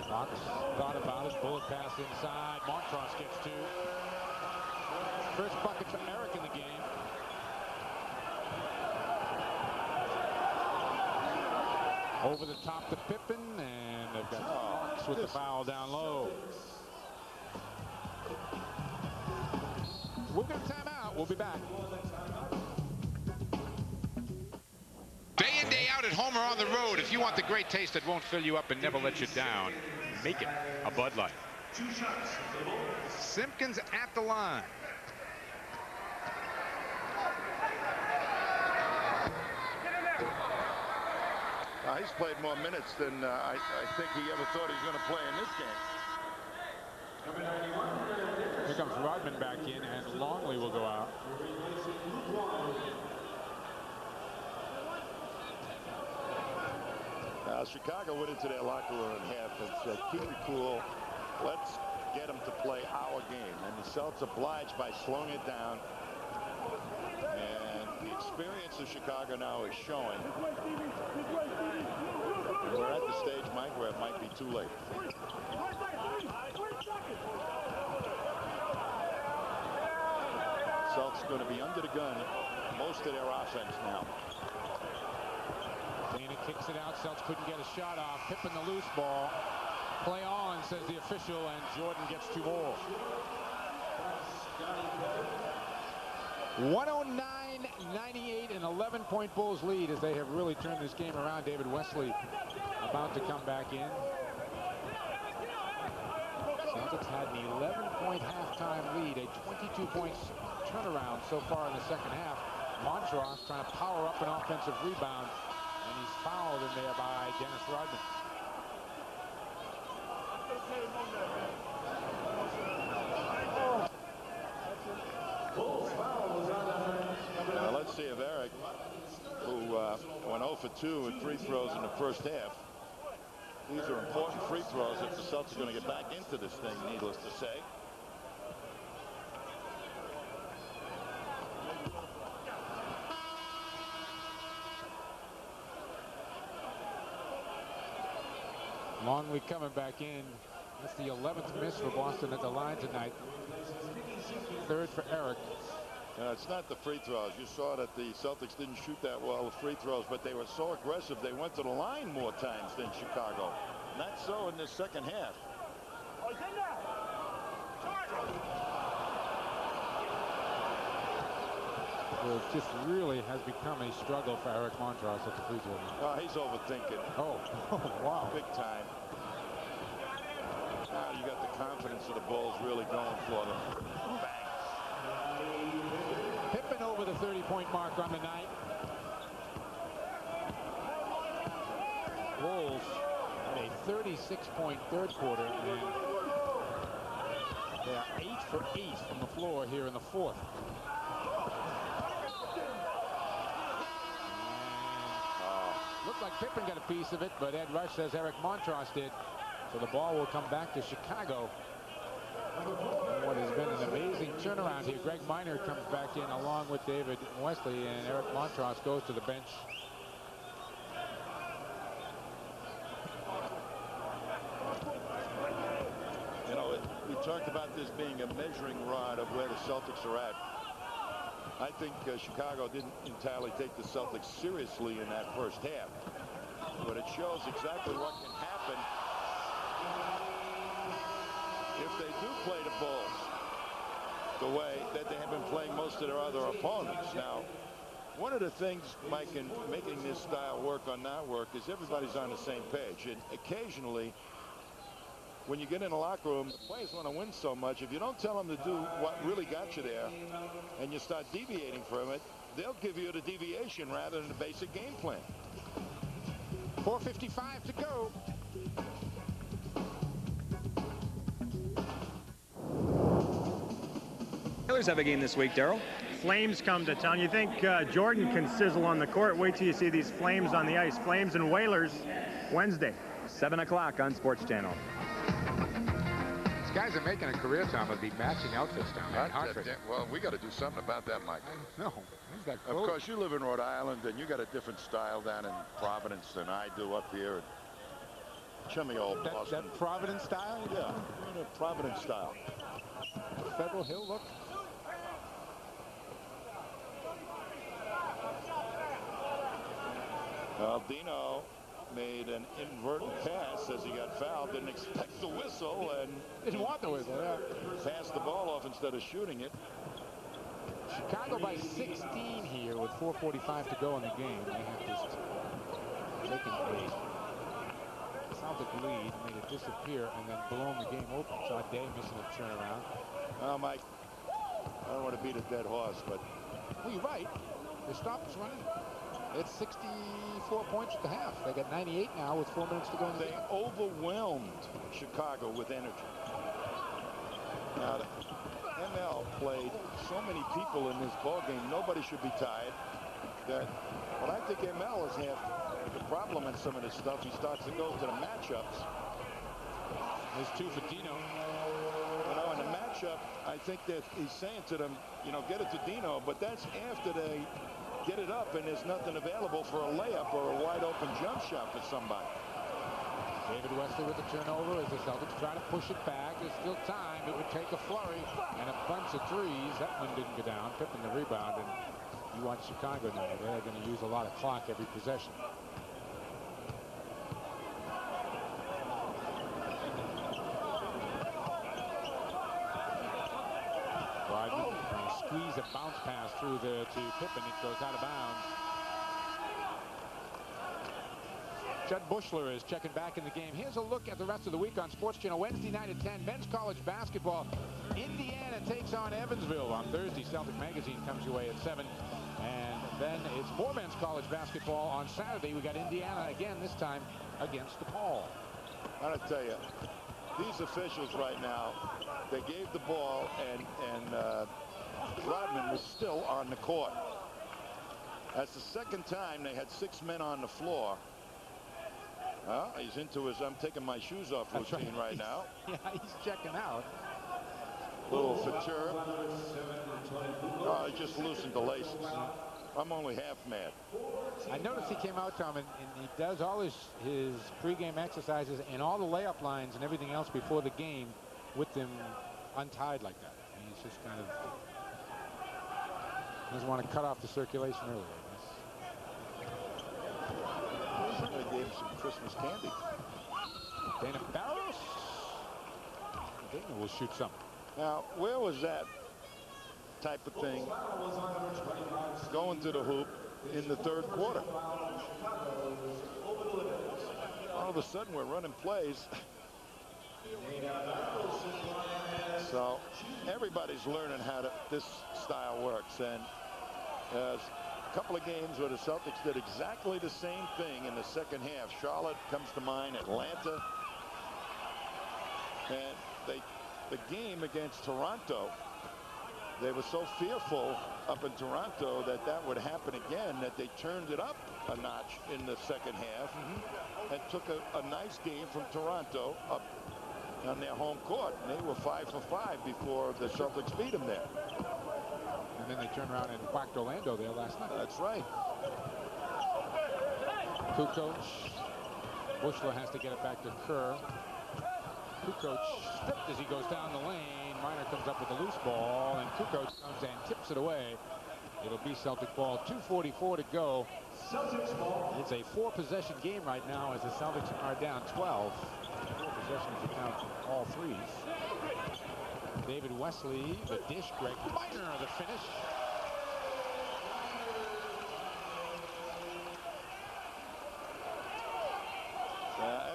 Fox thought about it. Bullet pass inside. Montross gets 2. First bucket for Eric in the game. Over the top to Pippen, and they've got Fox with the foul down low. We'll get a timeout. We'll be back. Day in, day out, at home or on the road, if you want the great taste that won't fill you up and never let you down, make it a Bud Light. Simpkins at the line. He's played more minutes than I think he ever thought he was going to play in this game. Here comes Rodman back in, and Longley will go out. Chicago went into their locker room in half and said, keep it cool. Let's get them to play our game. And the Celtics obliged by slowing it down. And the experience of Chicago now is showing. And we're at the stage, Mike, where it might be too late. Celtics going to be under the gun most of their offense now. Dana kicks it out. Celtics couldn't get a shot off. Pippen the loose ball. Play on, says the official, and Jordan gets 2 more. 109-98, an 11-point Bulls lead as they have really turned this game around. David Wesley about to come back in. Celtics had an 11-point halftime lead, a 22-point turnaround so far in the second half. Montross trying to power up an offensive rebound, and he's fouled in there by Dennis Rodman. Now let's see if Eric, who went 0 for 2 with free throws in the first half. These are important free throws if the Celtics are going to get back into this thing, needless to say. Longley coming back in. That's the 11th miss for Boston at the line tonight. Third for Eric. It's not the free throws. You saw that the Celtics didn't shoot that well with free throws, but they were so aggressive. They went to the line more times than Chicago. Not so in the second half. Well, it just really has become a struggle for Eric Montross at the free throw line. Oh, he's overthinking. Oh, wow. Big time. Now you got the confidence of the Bulls really going for them. Bang. Pippen over the 30-point mark on the night. Bulls had a 36-point third quarter, and they are 8 for 8 from the floor here in the fourth. Looked like Pippen got a piece of it, but Ed Rush says Eric Montross did. So the ball will come back to Chicago. And what has been an amazing turnaround here. Greg Minor comes back in along with David Wesley, and Eric Montross goes to the bench. You know, we talked about this being a measuring rod of where the Celtics are at. I think Chicago didn't entirely take the Celtics seriously in that first half. But it shows exactly what can happen if they do play the Bulls the way that they have been playing most of their other opponents. Now, one of the things, Mike, in making this style work or not work is everybody's on the same page. And occasionally, when you get in the locker room, the players want to win so much. If you don't tell them to do what really got you there and you start deviating from it, they'll give you the deviation rather than the basic game plan. 4:55 to go. Oilers have a game this week, Daryl. Flames come to town. You think Jordan can sizzle on the court? Wait till you see these Flames on the ice. Flames and Whalers Wednesday. 7 o'clock on Sports Channel. These guys are making a career, Tom, of the matching outfits down there in Hartford. Well, we got to do something about that, Mike. No. Of course, you live in Rhode Island, and you got a different style down in Providence than I do up here. Chummy old Boston. That Providence style? Yeah, the Providence style. Federal Hill look. Well, Dino made an inadvertent pass as he got fouled. Didn't expect the whistle and didn't want the whistle. Yeah. Passed the ball off instead of shooting it. Chicago by 16 here with 4:45 to go in the game. They have just taken a Celtic lead, made it disappear, and then blown the game open. Saw Day missing a turnaround. Well, Mike, I don't want to beat a dead horse, but well, you're right. The stop is running. It's 64 points at the half. They got 98 now with 4 minutes to go in the game. They overwhelmed Chicago with energy. Now, the ML played so many people in this ball game. Nobody should be tired. But I think ML has had the problem in some of this stuff. He starts to go to the matchups. There's 2 for Dino. You know, in the matchup, I think that he's saying to them, you know, get it to Dino, but that's after they get it up and there's nothing available for a layup or a wide open jump shot for somebody. David Wesley with the turnover as the Celtics try to push it back. There's still time. It would take a flurry and a bunch of threes. That one didn't go down. Pippen the rebound, and you watch Chicago now. They're going to use a lot of clock every possession. Rodman trying to squeeze a bounce pass through to Pippen. It goes out of bounds. Judd Bushler is checking back in the game. Here's a look at the rest of the week on Sports Channel. Wednesday night at 10, men's college basketball. Indiana takes on Evansville on Thursday. Celtic Magazine comes your way at 7. And then it's more men's college basketball on Saturday. We got Indiana again, this time against DePaul. I gotta tell you, these officials right now, they gave the ball and Rodman was still on the court. That's the second time they had 6 men on the floor. He's into his I'm taking my shoes off routine right now. Yeah, he's checking out. Little perturbed. He just loosened the laces. I'm only half mad. I noticed he came out, Tom, and he does all his pregame exercises and all the layup lines and everything else before the game with them untied like that. And he's just kind of doesn't want to cut off the circulation early, I guess. They gave him some Christmas candy. Dana Barros. Dana will shoot some. Now, where was that type of thing going to the hoop in the third quarter? All of a sudden, we're running plays. So everybody's learning how this style works. And a couple of games where the Celtics did exactly the same thing in the second half. Charlotte comes to mind, Atlanta. And the game against Toronto, they were so fearful up in Toronto that would happen again, that they turned it up a notch in the second half and took a nice game from Toronto up on their home court. And they were 5 for 5 before the Celtics beat them there. And then they turned around and whacked Orlando there last night. That's right. Kukoc. Bushler has to get it back to Kerr. Kukoc stripped as he goes down the lane. Miner comes up with a loose ball, and Kukoc comes and tips it away. It'll be Celtic ball. 2:44 to go. It's a 4-possession game right now as the Celtics are down 12. 4 possessions to count all threes. David Wesley, the dish. Greg Miner, the finish.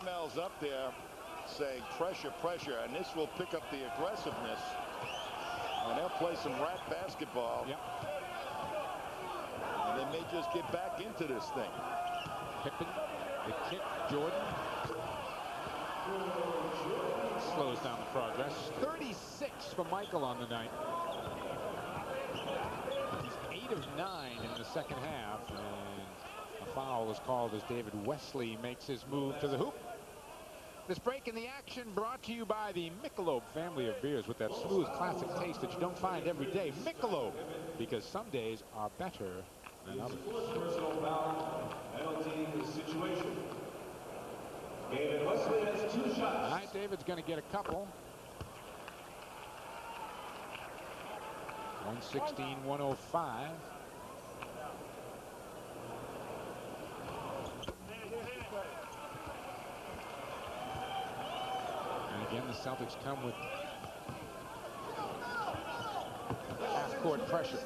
ML's up there saying pressure, pressure, and this will pick up the aggressiveness. And they'll play some rat basketball. Yep. And they may just get back into this thing. Pippen, the kick, Jordan. Slows down the progress. 36 for Michael on the night. He's 8 of 9 in the second half. And a foul is called as David Wesley makes his move to the hoop. This break in the action brought to you by the Michelob family of beers with that smooth classic taste that you don't find every day. Michelob, because some days are better than others. Personal foul, penalty situation. David Wesley has 2 shots. All right, David's going to get a couple. 116-105. Again, the Celtics come with half-court pressure.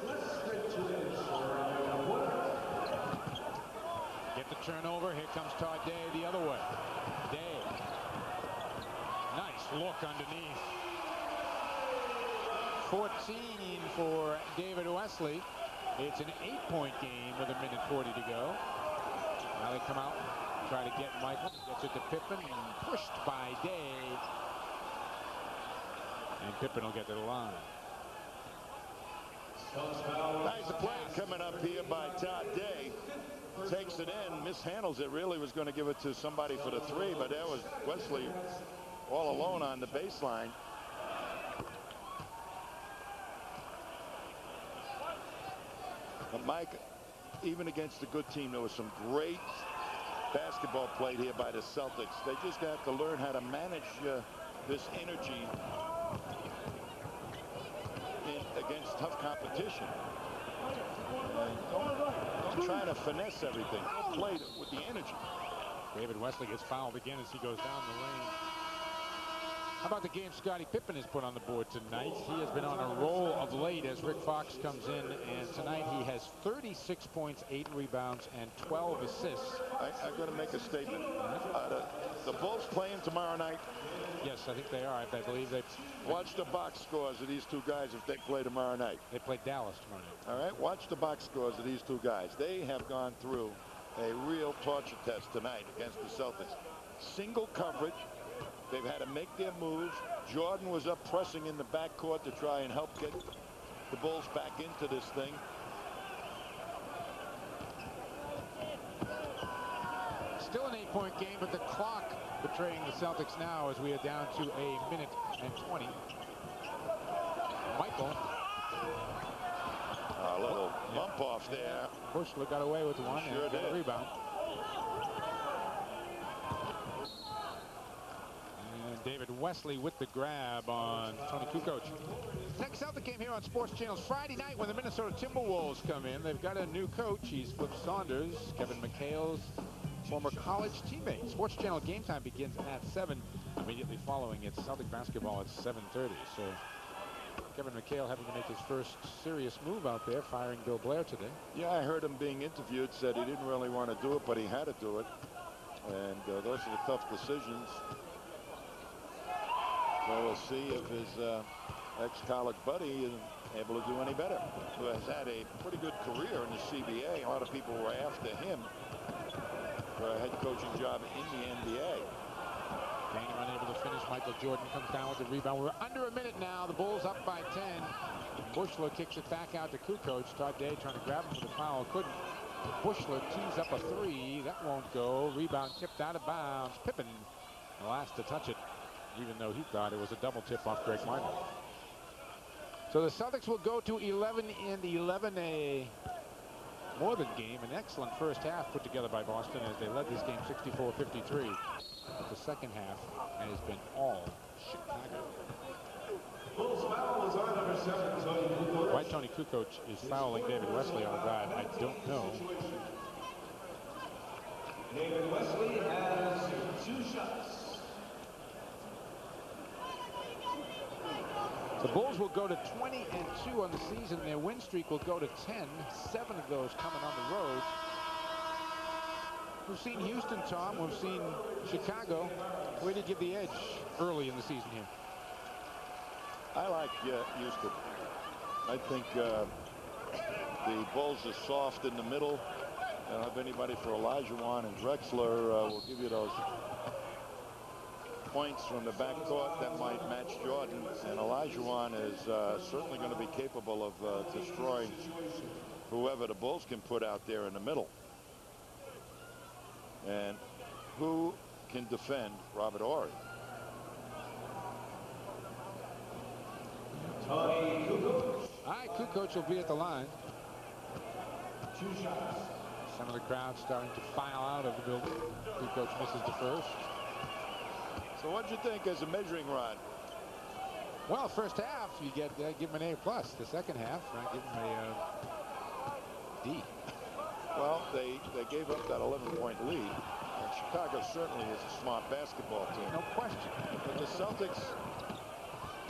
Get the turnover. Here comes Todd Day the other way. Day. Nice look underneath. 14 for David Wesley. It's an 8-point game with 1:40 to go. Now they come out, try to get Michael. Gets it to Pippen and pushed by Day. And Pippen will get to the line. Nice play coming up here by Todd Day. Takes it in, mishandles it. Really was going to give it to somebody for the 3, but there was Wesley all alone on the baseline. But Mike, even against a good team, there was some great basketball played here by the Celtics. They just have to learn how to manage this energy against tough competition. Don't try to finesse everything. Don't play with the energy. David Wesley gets fouled again as he goes down the lane. How about the game Scottie Pippen has put on the board tonight? He has been on a roll of late as Rick Fox comes in, and tonight he has 36 points, 8 rebounds, and 12 assists. I've got to make a statement. The Bulls playing tomorrow night? Yes, I think they are. I believe they... Watch the box scores of these 2 guys if they play tomorrow night. They play Dallas tomorrow night. All right, watch the box scores of these 2 guys. They have gone through a real torture test tonight against the Celtics. Single coverage. They've had to make their moves. Jordan was up pressing in the backcourt to try and help get the Bulls back into this thing. Still an 8-point game, but the clock betraying the Celtics now as we are down to 1:20. Michael. A little bump off there. Bushler got away with one. Sure and got a did. rebound. And David Wesley with the grab on Tony Kukoc. Next Celtic game here on Sports Channel's Friday night when the Minnesota Timberwolves come in. They've got a new coach. He's Flip Saunders, Kevin McHale's former college teammate. Sports Channel game time begins at 7. Immediately following it's Celtic basketball at 7:30. So Kevin McHale having to make his first serious move out there, firing Bill Blair today. Yeah, I heard him being interviewed, said he didn't really want to do it, but he had to do it. And those are the tough decisions. So we'll see if his ex-college buddy is able to do any better. Who has had a pretty good career in the CBA. A lot of people were after him for a head coaching job in the NBA. Daniel unable to finish. Michael Jordan comes down with the rebound. We're under a minute now. The Bulls up by 10. Bushler kicks it back out to Kukoc. Todd Day trying to grab him for the foul. Couldn't. Bushler tees up a 3. That won't go. Rebound tipped out of bounds. Pippen the last to touch it, even though he thought it was a double tip off Greg Minor. So the Celtics will go to 11 in the 11-a more than game. An excellent first half put together by Boston as they led this game 64-53. But the second half has been all Chicago. Why Tony Kukoc is fouling David Wesley on a drive, I don't know. David Wesley has 2 shots. The Bulls will go to 20-2 on the season. Their win streak will go to 10. 7 of those coming on the road. We've seen Houston, Tom. We've seen Chicago. Where do you give the edge early in the season here? I like Houston. I think the Bulls are soft in the middle. They don't have anybody for Olajuwon, and Drexler will give you those points from the backcourt that might match Jordan. And Olajuwon is certainly going to be capable of destroying whoever the Bulls can put out there in the middle. And who can defend Robert Horry? Tony Kukoc. All right, Kukoc will be at the line. 2 shots. Some of the crowd starting to file out of the building. Kukoc misses the first. So what'd you think as a measuring rod? Well, first half you get give him an A+. The second half, right, give him a D. Well, they gave up that 11-point lead. And Chicago certainly is a smart basketball team. No question. But the Celtics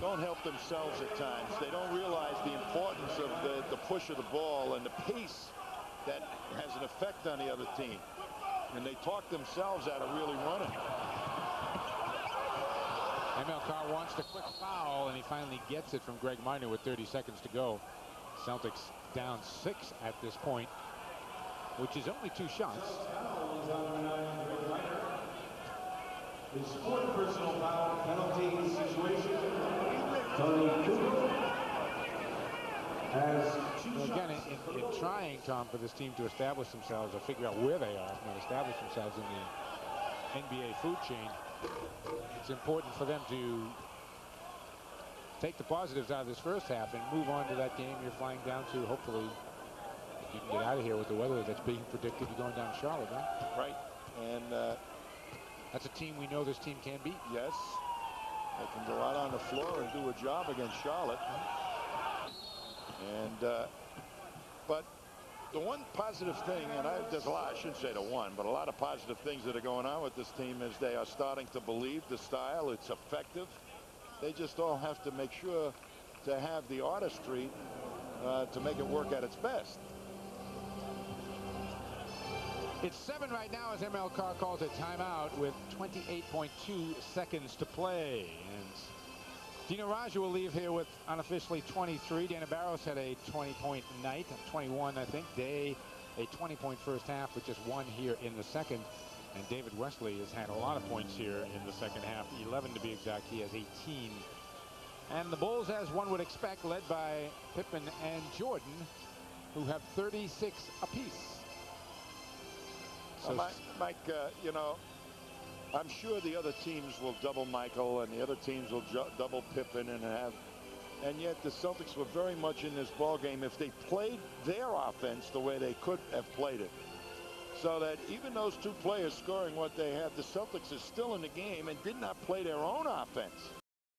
don't help themselves at times. They don't realize the importance of the push of the ball and the pace that has an effect on the other team. And they talk themselves out of really running. MLK wants the quick foul, and he finally gets it from Greg Minor with 30 seconds to go. Celtics down 6 at this point, which is only 2 shots. His 4th personal foul penalty situation. Tony Kukoc has 2 Well, again, shots. in trying, Tom, for this team to establish themselves or figure out where they are, if not establish themselves in the NBA food chain, it's important for them to take the positives out of this first half and move on to that game you're flying down to. Hopefully, if you can get out of here with the weather that's being predicted, you're going down to Charlotte, right? Right. And that's a team we know this team can beat. yes, they can go out on the floor and do a job against Charlotte. And but the one positive thing, and there's a lot, I shouldn't say the one, but a lot of positive things that are going on with this team is they are starting to believe the style. It's effective. They just all have to make sure to have the artistry to make it work at its best. It's 7 right now as MLK calls a timeout with 28.2 seconds to play. And Dino Raja will leave here with unofficially 23. Dana Barros had a 20-point night, 21, I think. Day, a 20-point first half with just 1 here in the second. And David Wesley has had a lot of points here in the second half, 11 to be exact. He has 18. And the Bulls, as one would expect, led by Pippen and Jordan, who have 36 apiece. So Mike, you know, I'm sure the other teams will double Michael and the other teams will double Pippen and have and yet the Celtics were very much in this ball game if they played their offense the way they could have played it. So that even those two players scoring what they had, the Celtics are still in the game and did not play their own offense.